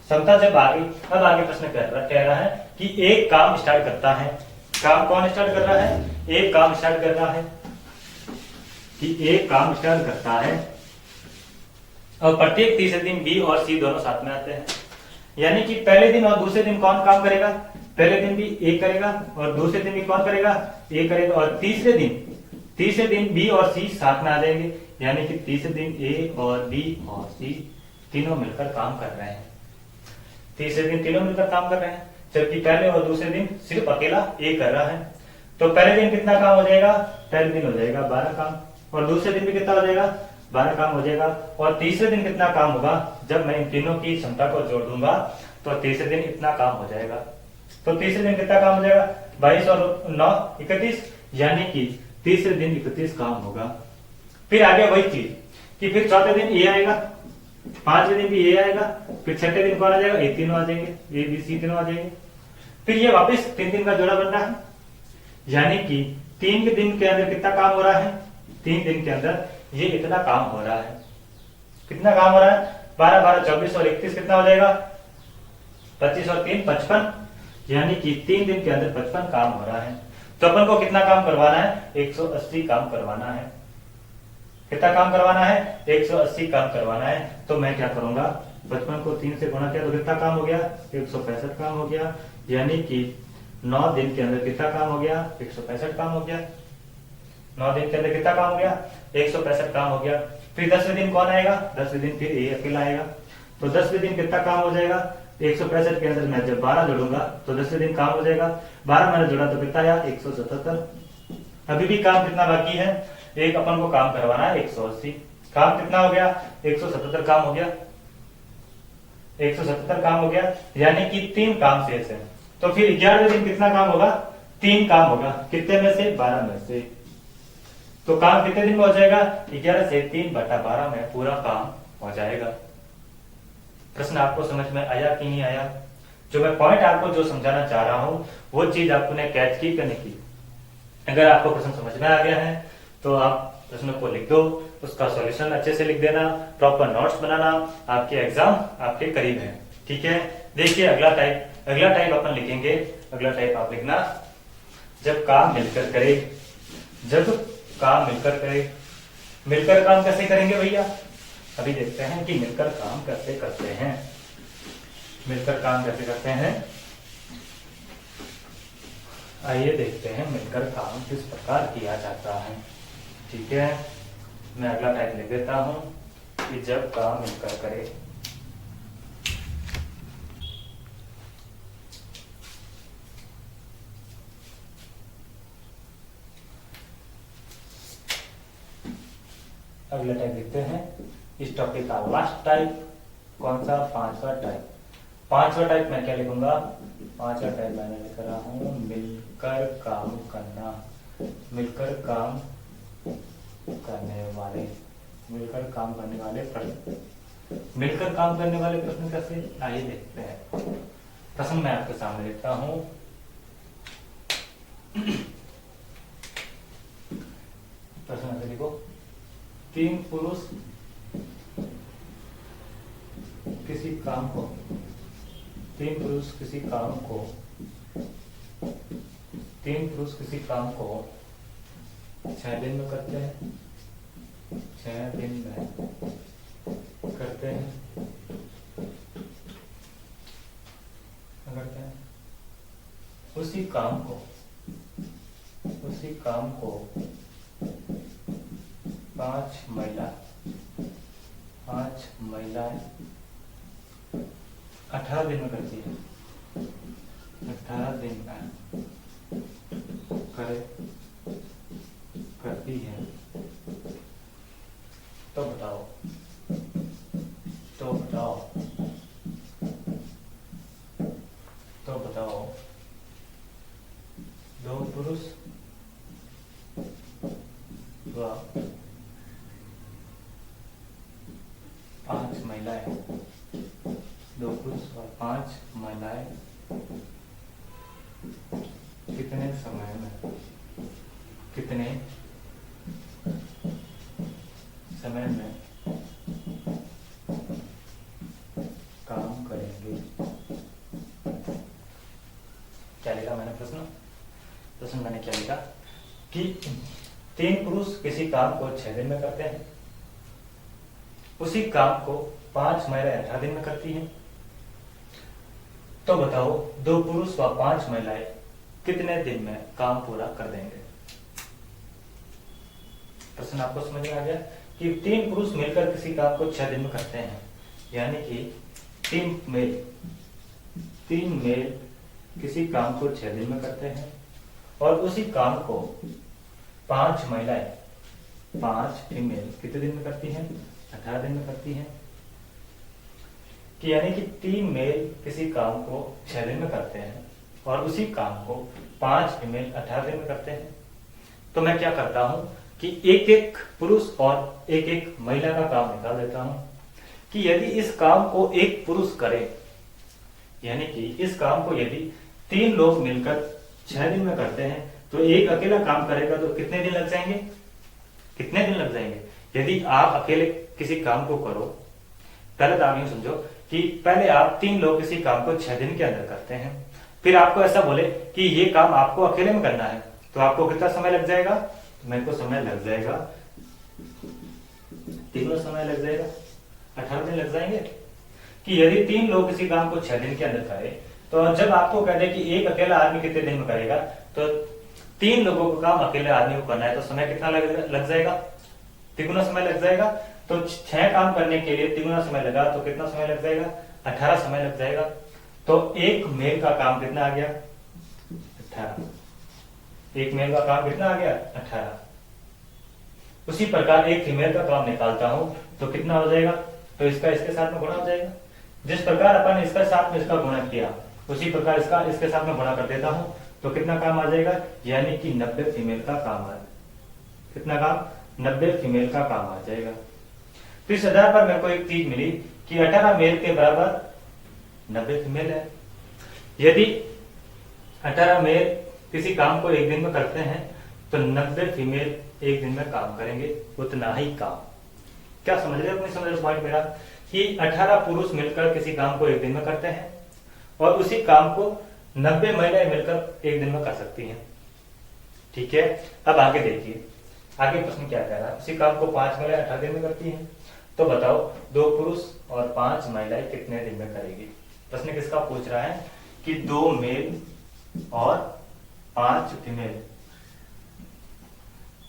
क्षमता जब आ गई, अब आगे प्रश्न कह रहा है कि एक काम स्टार्ट करता है। काम कौन स्टार्ट कर रहा है? एक काम स्टार्ट कर रहा है, कि एक काम स्टार्ट करता है और प्रत्येक तीसरे दिन बी और सी दोनों साथ में आते हैं। यानी कि पहले दिन और दूसरे दिन कौन काम करेगा? पहले दिन भी ए करेगा और दूसरे दिन भी कौन करेगा? ए करेगा। और तीसरे दिन बी और सी साथ में आ जाएंगे, यानी कि तीसरे दिन ए और बी और सी तीनों मिलकर काम कर रहे हैं। तीसरे दिन तीनों मिलकर काम कर रहे हैं, जबकि पहले और दूसरे दिन सिर्फ अकेला ए कर रहा है। तो पहले दिन कितना काम हो जाएगा? पहले दिन हो जाएगा 12 काम, और दूसरे दिन भी कितना हो जाएगा? 12 काम हो जाएगा। और तीसरे दिन कितना काम होगा? जब मैं इन तीनों की क्षमता को जोड़ दूंगा तो तीसरे दिन इतना काम हो जाएगा। तो तीसरे दिन कितना काम हो जाएगा? 22 और 9 31, यानी कि तीसरे दिन 31 काम होगा। फिर आगे वही चीज कि फिर चौथे दिन ए आएगा, पांचवें दिन भी ए आएगा, फिर छठे दिन कौन आ जाएगा? ए तीनों आ जाएंगे, ए बी सी तीनों आ जाएंगे। फिर ये वापस 3 दिन का जोड़ा बन रहा है, यानी कि 3 के दिन के अंदर कितना काम हो रहा है? 3 दिन के अंदर ये इतना काम हो रहा है। कितना काम हो रहा है? 12, 12, 24 और 31 कितना हो जाएगा? 25 और 3 55, यानी कि 3 दिन के अंदर 55 काम हो रहा है। तो अपन को कितना काम करवाना है? 180 काम करवाना है। कितना काम करवाना है? 180 काम करवाना है। तो मैं क्या करूंगा, 55 को 3 से गुणा किया तो कितना काम हो गया? 165 काम हो गया, यानी कि 9 दिन के अंदर कितना काम हो गया? 165 काम हो गया। 9 दिन के अंदर कितना काम हो गया? 165 काम हो गया। फिर 10वें दिन कौन आएगा? 10वें दिन फिर ये अकेला आएगा। तो 10वें दिन कितना काम हो जाएगा? 165 के अंदर मैं जब 12 जोड़ूंगा तो 10वें दिन काम हो जाएगा। 12 मैंने जोड़ा तो कितना आया? 177। अभी भी काम कितना बाकी है? एक अपन को काम करवाना है 180। काम कितना हो गया? 177 काम हो गया। 177 काम हो गया, यानी कि 3 काम शेष है। तो फिर 11वें दिन कितना काम होगा? 3 काम होगा। कितने में से? 12 में से। तो काम कितने दिन में हो जाएगा? 11 से 3/12 में पूरा काम हो जाएगा। प्रश्न आपको समझ में आया कि नहीं आया? जो मैं पॉइंट आपको जो समझाना चाह रहा हूं वो चीज आपने कैच की कि नहीं की? अगर आपको प्रश्न समझ में आ गया है तो आप प्रश्न को लिख दो, उसका सॉल्यूशन अच्छे से लिख देना, प्रॉपर नोट्स बनाना, आपके एग्जाम आपके करीब है। ठीक है, देखिए अगला टाइप अपन लिखेंगे। अगला टाइप आप लिखना, जब काम मिलकर करे। जब काम मिलकर करे। मिलकर काम कैसे करेंगे भैया? अभी देखते हैं कि मिलकर काम कैसे करते हैं। मिलकर काम कैसे करते हैं, आइए देखते हैं मिलकर काम किस प्रकार किया जाता है। ठीक है, मैं अगला टाइप लिख देता हूं कि जब काम मिलकर करे। अगला टाइप लिखते हैं, इस टॉपिक का लास्ट टाइप कौन सा? 5वां टाइप। 5वां टाइप मैं क्या लिखूंगा? 5वां टाइप मैंने लिख रहा हूं मिलकर काम करना। मिलकर काम करने वाले, मिलकर काम करने वाले प्रश्न। मिलकर काम करने वाले प्रश्न कैसे? आइए देखते हैं। प्रश्न मैं आपके सामने लिखता हूं। प्रश्न ऐसे लिखो, 3 पुरुष किसी काम को 3 पुरुष किसी काम को 3 पुरुष किसी काम को 6 दिन में करते हैं। 6 दिन में करते हैं। उसी काम को 5 महिलाएं 18 दिन में करती है। 18 दिन में करती है। तो बताओ 2 पुरुष व 5 महिलाएं 2 पुरुष व 5 महिलाएं कितने समय में काम करेंगे? क्या लिखा मैंने? प्रश्न मैंने क्या लिखा कि 3 पुरुष किसी काम को 6 दिन में करते हैं। उसी काम को 5 महिलाएं 18 दिन में करती हैं। तो बताओ 2 पुरुष व 5 महिलाएं कितने दिन में काम पूरा कर देंगे? प्रश्न आपको समझ में आ गया कि 3 पुरुष मिलकर किसी काम को 6 दिन में करते हैं, यानी कि 3 मेल किसी काम को 6 दिन में करते हैं और उसी काम को 5 महिलाएं 5 फीमेल कितने दिन में करती हैं? 18 दिन में करती हैं। कि यानी कि 3 मेल किसी काम को 6 दिन में करते हैं और उसी काम को 5 फीमेल 18 दिन में करते हैं। तो मैं क्या करता हूं कि एक पुरुष और एक महिला का काम निकाल देता हूं कि यदि इस काम को एक पुरुष करे, यानी कि इस काम को यदि 3 लोग मिलकर 6 दिन में करते हैं तो एक अकेला काम करेगा तो कितने दिन लग जाएंगे? यदि आप अकेले किसी काम को करो, पहले तो आप यूं समझो कि कि पहले आप 3 लोग किसी काम को 6 दिन के अंदर करते हैं, फिर आपको ऐसा बोले कि ये काम आपको अकेले में करना है, तो आपको कितना समय लग जाएगा? तो मेरे को समय लग जाएगा, तीनों समय लग जाएगा 18 दिन लग जाएंगे। कि यदि 3 लोग किसी काम को 6 दिन के अंदर करें, तो जब आपको कह दे कि एक अकेला आदमी कितने दिन में करेगा, तो 3 लोगों को काम अकेले आदमी को करना है, तो समय कितना लग जाएगा? तिगुना समय लग जाएगा। तो 6 काम करने के लिए तिगुना समय लगा, तो कितना समय लग जाएगा? 18 समय लग जाएगा। तो एक मेल का काम कितना आ गया? 18। एक मेल का काम कितना आ गया? 18। उसी प्रकार एक फीमेल का काम निकालता हूं तो कितना हो जाएगा? तो इसका इसके साथ में गुणा हो जाएगा। जिस प्रकार अपन इसका साथ में इसका गुणा किया, उसी प्रकार इसका इसके साथ में गुणा कर देता हूं, तो कितना काम आ जाएगा? यानी कि 90 फीमेल का काम आ, कितना काम? 90 फीमेल का काम आ जाएगा। तो इस आधार पर मेरे को एक चीज मिली कि 18 मेल के बराबर 90 फीमेल है। यदि 18 मेल किसी काम को एक दिन में करते हैं, तो 90 फीमेल एक दिन में काम करेंगे, उतना ही काम। क्या समझ रहे हो? अपनी समझ रहे पॉइंट मेरा कि 18 पुरुष मिलकर किसी काम को एक दिन में करते हैं और उसी काम को 90 महिलाएं मिलकर एक दिन में कर सकती हैं। ठीक है, अब आगे देखिए, आगे प्रश्न क्या कह रहा है? उसी काम को 5 महिलाएं 18 दिन में करती हैं, तो बताओ 2 पुरुष और 5 महिलाएं कितने दिन में करेगी? प्रश्न किसका पूछ रहा है कि 2 मेल और 5 फीमेल,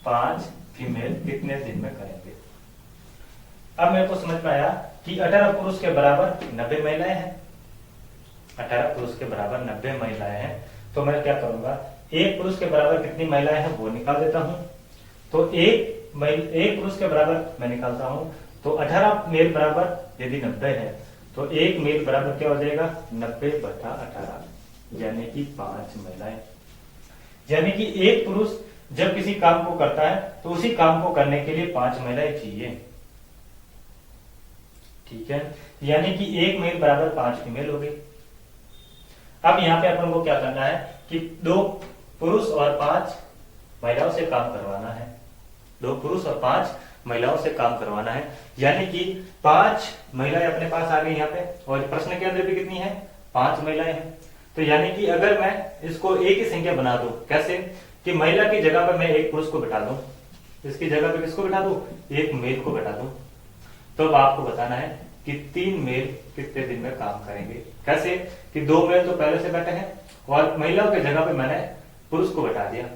5 फीमेल कितने दिन में करेंगे? अब मेरे को समझ में आया कि 18 पुरुष के बराबर 90 महिलाएं हैं। 18 पुरुष के बराबर 90 महिलाएं हैं, तो मैं क्या करूंगा? एक पुरुष के बराबर कितनी महिलाएं हैं वो निकाल देता हूं। तो एक पुरुष के बराबर मैं निकालता हूं, तो 18 मेल बराबर यदि 90 है, तो एक मेल बराबर क्या हो जाएगा? 90/18, यानी कि 5 महिलाएं। यानी कि एक पुरुष जब किसी काम को करता है, तो उसी काम को करने के लिए 5 महिलाएं चाहिए। ठीक है, यानी कि एक मेल बराबर 5 फीमेल हो गई। अब यहाँ पे अपन को क्या करना है कि 2 पुरुष और 5 महिलाओं से काम करवाना है। 2 पुरुष और 5 महिलाओं से काम करवाना है, यानी कि 5 महिलाएं अपने पास आ गई यहाँ पे, और प्रश्न के अंदर भी कितनी है? 5 महिलाएं हैं। तो यानी कि अगर मैं इसको एक ही संख्या बना दूं, कैसे कि महिला की जगह पर मैं एक पुरुष को बैठा दूं, इसकी जगह पे किसको बैठा दूं? एक मेल को बैठा दूं। तो अब आपको बताना है कि 3 मेल कितने दिन में काम करेंगे। कैसे कि 2 मेल तो पहले से बैठे हैं और महिलाओं की जगह पे मैंने पुरुष को बैठा दिया।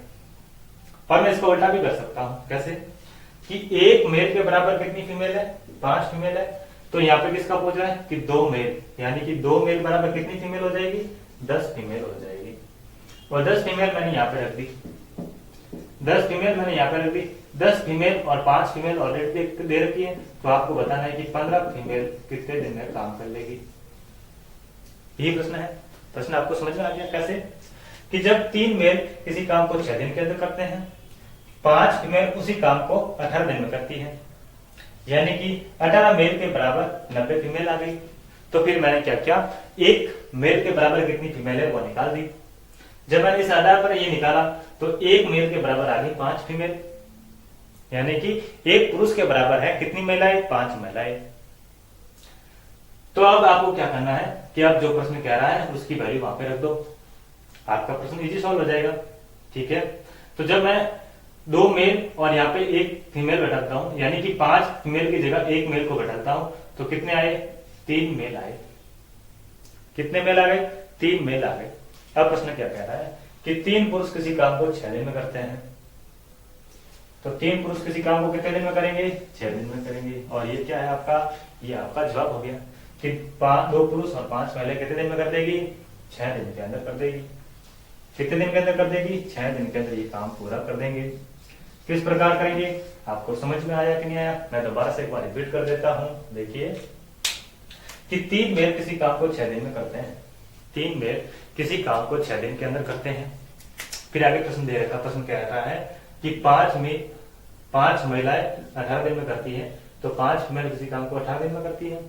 और मैं इसको उल्टा भी कर सकता हूं, कैसे कि एक मेल के बराबर कितनी फीमेल है? 5 फीमेल है। तो यहाँ पे किसका पूछ रहा है कि 2 मेल, यानी कि 2 मेल बराबर कितनी फीमेल हो जाएगी? 10 फीमेल हो जाएगी। और 10 फीमेल मैंने यहाँ पे रख दी, 10 फीमेल मैंने यहाँ पे रख दी। 10 फीमेल और 5 फीमेल ऑलरेडी दे रखी है, तो आपको बताना है कि 15 फीमेल कितने दिन में काम कर लेगी। यही प्रश्न है। प्रश्न आपको समझ में आ गया? कैसे कि जब 3 मेल किसी काम को 6 दिन के अंदर करते हैं, 5 फीमेल उसी काम को 18 दिन में करती है, यानी कि 18 मेल के बराबर 90 फीमेल आ गई। तो फिर मैंने क्या किया? एक मेल के बराबर कितनी फीमेल है वो निकाल दी। जब मैंने इस आधार पर ये निकाला, तो एक मेल के बराबर आ गई 5 फीमेल, यानी कि एक पुरुष के बराबर है कितनी महिलाएं? 5 महिलाएं। तो अब आपको क्या करना है कि अब जो प्रश्न कह रहा है उसकी वैल्यू वहां पे रख दो, आपका प्रश्न इजी सॉल्व हो जाएगा। ठीक है, तो जब मैं 2 मेल और यहाँ पे एक फीमेल बैठाता हूं, यानी कि 5 फीमेल की जगह एक मेल को बैठाता हूं, तो कितने आए? 3 मेल आए। कितने मेल आ गए? 3 मेल आ गए। अब प्रश्न क्या कह रहा है कि 3 पुरुष किसी काम को 6 दिन में करते हैं, तो 3 पुरुष किसी काम को कितने दिन में करेंगे? 6 दिन में करेंगे। और ये क्या है आपका? ये आपका जवाब हो गया कि 2 पुरुष और 5 महिलाएं कितने दिन में कर देगी? 6 दिन के अंदर कर देगी। कितने दिन के अंदर कर देगी? 6 दिन के अंदर ये काम पूरा कर देंगे। किस प्रकार करेंगे? आपको समझ में आया कि नहीं आया? मैं दोबारा से एक बार रिपीट कर देता हूं। देखिए कि 3 मेल किसी काम को 6 दिन में करते हैं, 3 मेल किसी काम को 6 दिन के अंदर करते हैं। फिर आगे प्रश्न दे रखा, प्रश्न कह रहा है कि 5 महिलाएं 18 दिन में करती है, तो 5 फीमेल किसी काम को 18 दिन में करती है।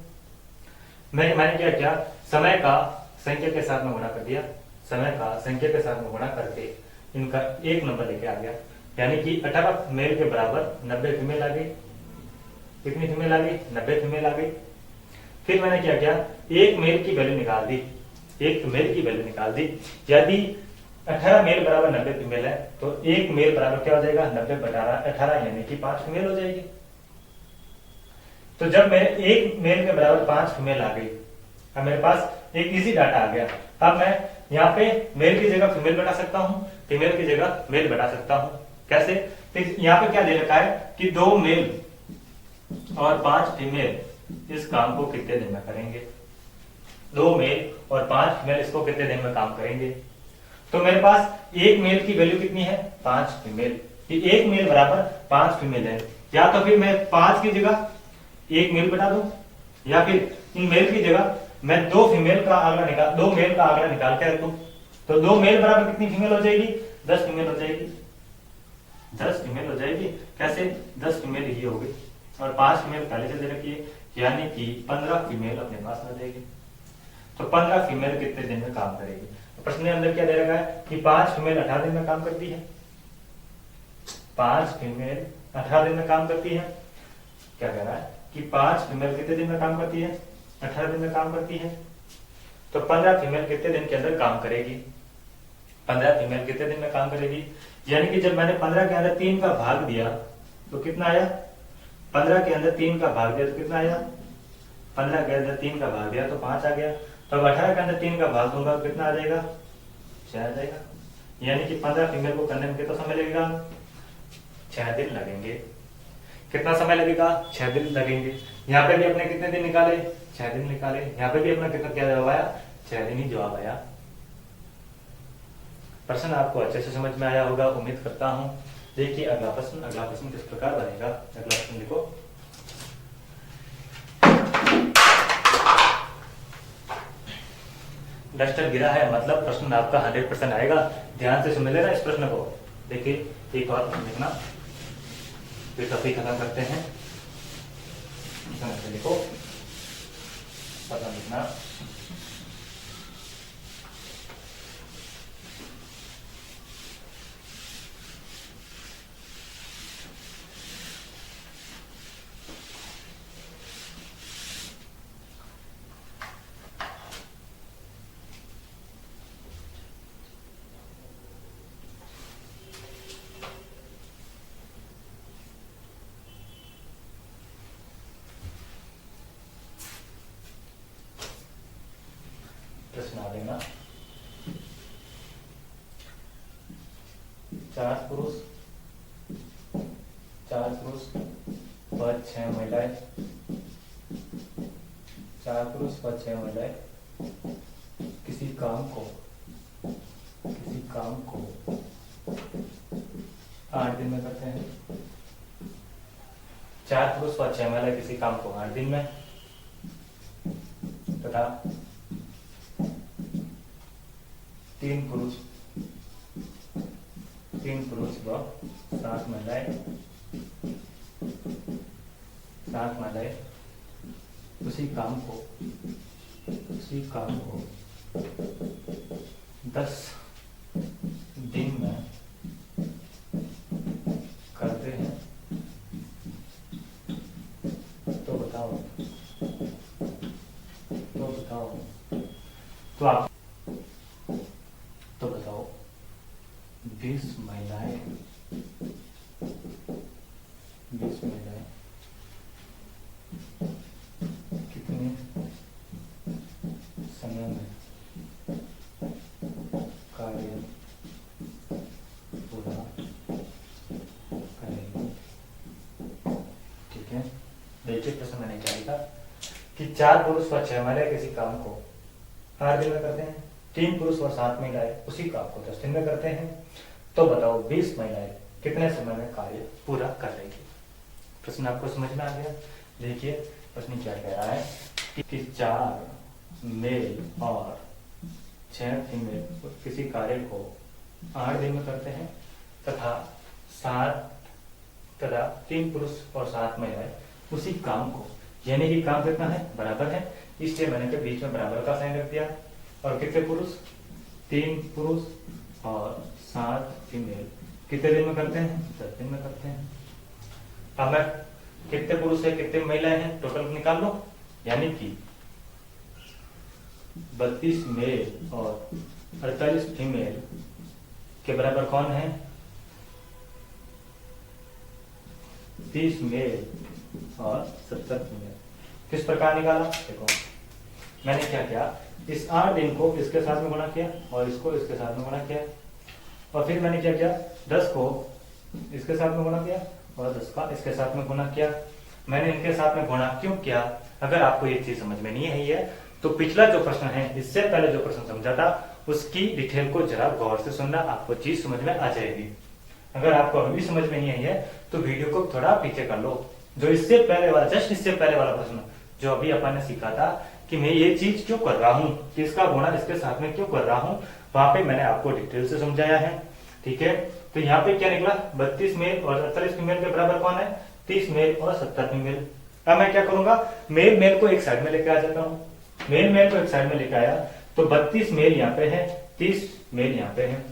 मैंने क्या किया? समय का संख्या के साथ में गुणा कर दिया, समय का संख्या के साथ में गुणा करके इनका एक नंबर लेके आ गया, यानी कि 18 मेल के बराबर 90 फीमेल आ गई। कितनी फीमेल आ गई? 90 फीमेल आ गई। फिर मैंने क्या किया, एक मेल की वैल्यू निकाल दी, एक मेल की वैल्यू निकाल दी। यदि 18 मेल बराबर 90 फीमेल है तो एक मेल बराबर क्या हो जाएगा, 90 बटा 18 यानी कि 5 फीमेल हो जाएगी। तो जब मेरे एक मेल के बराबर 5 फीमेल आ गई, अब मेरे पास एक इजी डाटा आ गया। अब मैं यहाँ पे मेल की जगह फीमेल बटा सकता हूँ, फीमेल की जगह मेल बटा सकता हूँ। कैसे? तो यहाँ पे क्या दे रखा है कि 2 मेल और 5 फीमेल इस काम को कितने दिन में करेंगे, 2 मेल और 5 फीमेल इसको कितने दिन में काम करेंगे। तो मेरे पास एक मेल की वैल्यू कितनी है, 5 फीमेल। एक मेल बराबर 5 फीमेल है, या तो फिर मैं 5 की जगह एक मेल बटा दूं, या फिर इन मेल की जगह मैं 2 फीमेल का आंकड़ा निकाल 2 मेल का आंकड़ा निकाल के रखूं। तो 2 मेल बराबर कितनी फीमेल हो जाएगी, 10 फीमेल हो जाएगी, 10 फीमेल हो जाएगी। कैसे? 10 फीमेल ही होगी और 5 फीमेल पहले से दे रखी है, यानी कि 15 फीमेल अपने पास में देगी। तो 15 फीमेल कितने दिन में काम करेगी? तो प्रश्न के अंदर क्या दे रखा है कि 5 फीमेल 18 दिन में काम करती है, 5 फीमेल 18 दिन में काम करती है। क्या कह रहा है कि 5 फीमेल कितने दिन में काम करती है, 18 दिन में काम करती है। तो 15 फीमेल कितने दिन के अंदर काम करेगी, 15 फीमेल कितने दिन में काम करेगी, यानी कि जब मैंने 15 के अंदर 3 का भाग दिया तो कितना आया, 15 के अंदर 3 का भाग दिया तो कितना आया, 15 के अंदर 3 का भाग दिया तो 5 आ गया। तो अब 18 के अंदर 3 का भाग दूंगा तो कितना आ जाएगा, 6 आ जाएगा। यानी कि 15 फीमेल को करने में कितना समय लगेगा, 6 दिन लगेंगे। कितना समय लगेगा, 6 दिन लगेंगे। यहाँ पे भी अपने कितने दिन निकाले, 6 दिन निकाले। यहाँ पे भी अपना कितना क्या जवाब आया, 6 दिन ही जवाब आया। प्रश्न आपको अच्छे से समझ में आया होगा, उम्मीद करता हूं। देखिए अगला प्रश्न किस प्रकार बनेगा। अगला प्रश्न लिखो, डस्टर गिरा है मतलब प्रश्न आपका 100% आएगा। ध्यान से सुन लेना इस प्रश्न को। देखिए एक और प्रश्न लिखना, फिर टॉपिक खत्म करते हैं। लिखो, प्रश्न लिखना, प्रश्न आ लेना। 4 पुरुष व 6 महिलाएं, 4 पुरुष व 6 महिलाएं किसी काम को 8 दिन में करते हैं। 4 पुरुष व 6 महिलाएं किसी काम को 8 दिन में तथा 3 पुरुष व 7 महिलाएं उसी काम को 10 दिन में करते हैं। तो बताओ तो बताओ 20 महिलाएं कितने समय में कार्य पूरा करेंगे। ठीक है, देखिए प्रश्न मैंने क्या लिखा कि 4 पुरुष व 6 महिलाएं किसी काम को 8 दिन में करते हैं, 3 पुरुष और 7 महिलाएं उसी काम को 10 दिन में करते हैं। तो बताओ 20 महिलाएं कितने समय में कार्य पूरा कर रही है। प्रश्न आपको समझ में आ गया। देखिए प्रश्न क्या कह रहा है कि 4 मेल और 6 फीमेल किसी कार्य को 8 दिन में करते हैं तथा 3 पुरुष और 7 महिलाएं उसी काम को, यानी कि काम कितना है, बराबर है, इसलिए मैंने के बीच में बराबर का साइन रख दिया। और कितने पुरुष, 3 पुरुष और 7 फीमेल कितने दिन में करते हैं, 10 दिन में करते हैं। अब मैं कितने पुरुष है कितने महिलाएं हैं टोटल निकाल लो, यानी कि 32 मेल और 48 फीमेल के बराबर कौन है? 30 मेल और 70 फीमेल। किस प्रकार निकाला? देखो मैंने क्या किया, इस 8 दिन को इसके साथ में गुणा किया और इसको इसके साथ में गुणा किया, और फिर मैंने क्या किया, 10 को इसके साथ में गुणा किया और 10 का इसके साथ में गुणा किया। मैंने इनके साथ में गुणा क्यों किया? अगर आपको ये चीज समझ में नहीं आई है तो पिछला जो प्रश्न है, इससे पहले जो प्रश्न समझा था, उसकी डिटेल को जरा गौर से सुनना, आपको चीज समझ में आ जाएगी। अगर आपको अभी भी समझ में नहीं आई है तो वीडियो को थोड़ा पीछे कर लो। जो इससे पहले वाला, जस्ट इससे पहले वाला प्रश्न जो अभी अपन ने सीखा था कि मैं ये चीज क्यों कर रहा हूँ, कि इसका गुणा इसके साथ में क्यों कर रहा हूँ, वहां पे मैंने आपको डिटेल से समझाया है। ठीक है, तो यहाँ पे क्या निकला, 32 मेल और 48 फीमेल के बराबर कौन है? 30 मेल और 70 फीमेल। अब मैं क्या करूंगा, मेल मेल को एक साइड में लेके आ जाता हूँ। मेल मेल को एक साइड में लेके आया तो 32 मेल यहाँ पे है, 30 मेल यहाँ पे है।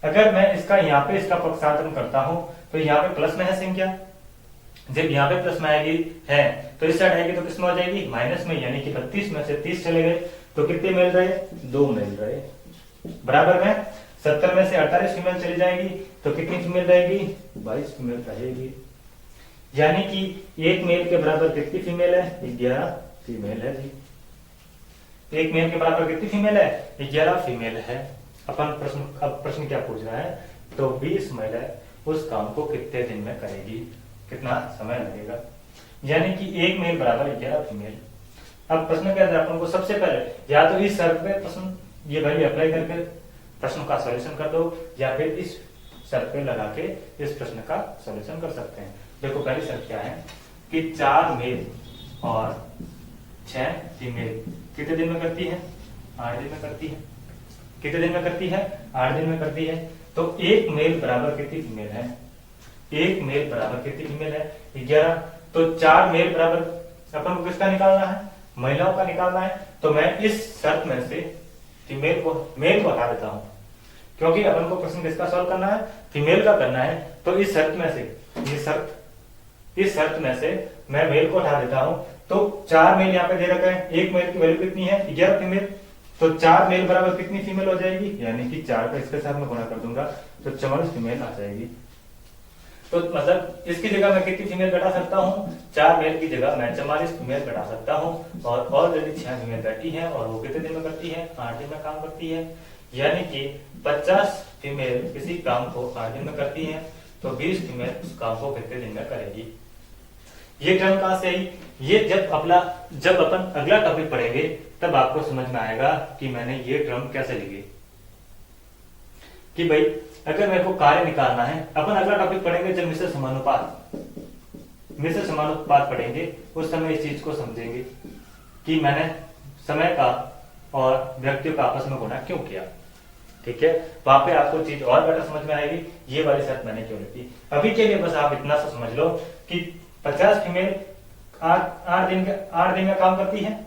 अगर मैं इसका यहाँ पे इसका पक्षांतरण करता हूँ तो यहाँ पे प्लस में है संख्या, जब यहाँ पे प्लस में आएगी है तो इस साइड आएगी तो किसमें हो जाएगी? माइनस में, यानी कि 32 में से 30 चले गए तो कितने मेल रहे? 2 मेल रहे। बराबर में 70 में से 48 फीमेल चली जाएगी तो कितनी फीमेल रहेगी? 22 फीमेल रहेगी। यानी कि एक मेल के बराबर कितनी फीमेल है? 11 फीमेल है जी। एक मेल के बराबर कितनी फीमेल है? 11 फीमेल है। अपन प्रश्न, अब प्रश्न क्या पूछ रहा है, तो 20 महिला उस काम को कितने दिन में करेगी, कितना समय लगेगा, यानी कि एक मेल बराबर 11 फीमेल। अब प्रश्न क्या था अपन को, सबसे पहले या तो इस शर्त पे प्रश्न ये वैल्यू अप्लाई करके प्रश्न का सॉल्यूशन कर दो, या फिर इस शर्त पे लगा के इस प्रश्न का सॉल्यूशन कर सकते हैं। देखो पहली शर्त क्या है कि 4 मेल और 6 फीमेल कितने दिन में करती है? 8 दिन में करती है। कितने दिन में करती है? 8 दिन में करती है। तो एक मेल बराबर कितनी फीमेल है? एक मेल बराबर कितनी फीमेल है? 11। तो 4 मेल बराबर अपन को किसका निकालना है? महिलाओं का निकालना है। तो मैं इस शर्त में से फीमेल को, मेल को हटा देता हूं, क्योंकि अपन को प्रश्न किसका सॉल्व करना है? फीमेल का करना है। तो इस शर्त में से, इस शर्त में से मैं मेल को हटा देता हूं। तो 4 मेल यहाँ पे दे रखा है, एक मेल की वैल्यू कितनी है? 11 फीमेल। तो 4 मेल बराबर कितनी फीमेल हो जाएगी? यानी कि 4 का इसके साथ में गुणा कर दूंगा तो 44 फीमेल आ जाएगी। तो मतलब इसकी जगह मैं कितनी फीमेल घटा सकता हूँ? 4 मेल की जगह मैं 44 फीमेल घटा सकता हूँ। और ऑलरेडी 6 फीमेल बैठी है और वो कितने दिन में करती है? 8 दिन में काम करती है। यानी कि 50 फीमेल किसी काम को 8 दिन में करती है, तो 20 फीमेल उस काम को कितने दिन में करेगी। ये टर्म कहां से आई? ये जब अपन अगला टॉपिक पढ़ेंगे तब आपको समझ में आएगा कि मैंने ये टर्म कैसे लिखी। कि भाई अगर मेरे को कार्य निकालना है, अपन अगला टॉपिक पढ़ेंगे जब मिश्र समानुपात पढ़ेंगे, उस समय इस चीज को समझेंगे कि मैंने समय का और व्यक्तियों का आपस में गुणा क्यों किया। ठीक है, वहां पे आपको चीज और बेटर समझ में आएगी, ये वाली शर्त मैंने क्यों लिखी। अभी के लिए बस आप इतना सा समझ लो कि 50 फीमेल 8 दिन में काम करती है,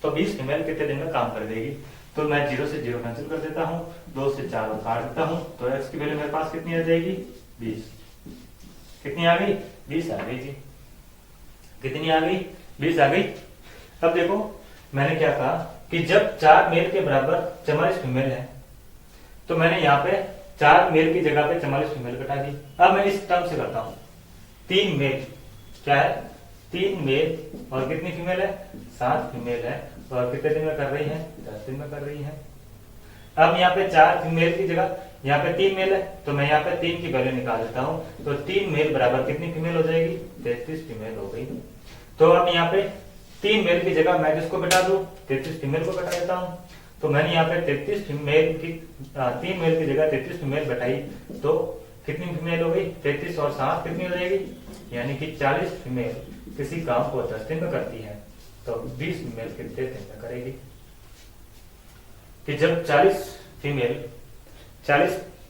तो 20 फीमेल कितने दिन में काम कर देगी। तो मैं 0 से 0 कैंसिल कर देता हूं, 2 से 4 काट देता हूं, तो x की वैल्यू मेरे पास कितनी आ जाएगी? 20। कितनी आ गई? 20 आ गई जी। कितनी आ गई? 20 आ गई। अब देखो मैंने क्या कहा कि जब 4 मेल के बराबर 44 फीमेल है, तो मैंने यहाँ पे 4 मेल की जगह पे 44 फीमेल घटा दी। अब मैं इस टर्म से करता हूं, 3 मेल क्या है? 3 मेल और कितनी फीमेल है? 7 फीमेल है, और कितने दिन में कर रही है? 10 दिन में कर रही है। अब यहाँ पे 4 फीमेल की जगह यहाँ पे 3 मेल है, तो मैं यहाँ पे 3 की वैल्यू निकाल देता हूँ। तो 3 मेल बराबर कितनी फीमेल हो जाएगी? 33 फीमेल हो गई। तो अब यहाँ पे 3 मेल की जगह मैं किसको घटा दूं? 33 फीमेल को घटा देता हूँ। तो मैंने यहाँ पे 33 फीमेल की 3 मेल की जगह 33 फीमेल घटाई, तो कितनी फीमेल हो गई? 33 और 7 कितनी हो जाएगी? यानी कि 40 फीमेल किसी काम को 10 दिन में करती है, तो 20 फीमेल कितने दिन में करेगी। कि जब 40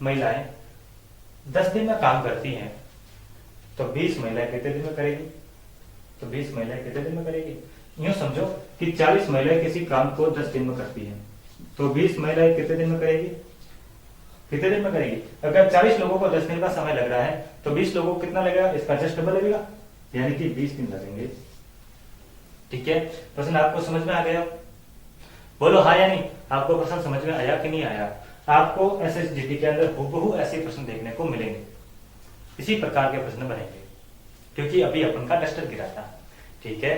महिलाएं 10 दिन में काम करती हैं, तो 20 महिलाएं कितने दिन में करेगी? तो 20 महिलाएं कितने दिन में करेगी? यूं समझो कि 40 महिलाएं किसी काम को 10 दिन में करती हैं, तो 20 महिलाएं कितने दिन में करेगी? कितने दिन में करेगी? अगर 40 लोगों को 10 दिन का समय लग रहा है, तो 20 लोगों को कितना लगेगा? इसका जस्ट डबल लगेगा, यानी कि 20 दिन लगेंगे। ठीक है, प्रश्न आपको समझ में आ गया। बोलो हाँ या नहीं, आपको प्रश्न समझ में आया कि नहीं आया। आपको एसएसजीडी के अंदर हूबहू ऐसे प्रश्न देखने को मिलेंगे, इसी प्रकार के प्रश्न बनेंगे, क्योंकि अभी अपन का टेस्टर गिरा था। ठीक है,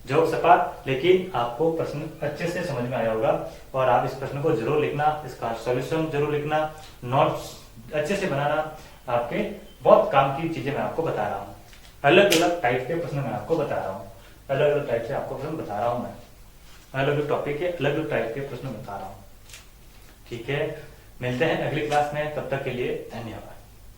जोक सपाट, लेकिन आपको प्रश्न अच्छे से समझ में आया होगा और आप इस प्रश्न को जरूर लिखना, इसका सॉल्यूशन जरूर लिखना, नोट्स अच्छे से बनाना। आपके बहुत काम की चीजें मैं आपको बता रहा हूँ, अलग अलग टाइप के प्रश्न मैं आपको बता रहा हूँ, अलग अलग टाइप से आपको प्रश्न बता रहा हूँ मैं, अलग अलग टॉपिक के अलग अलग टाइप के प्रश्न बता रहा हूँ। ठीक है, मिलते हैं अगली क्लास में, तब तक के लिए धन्यवाद।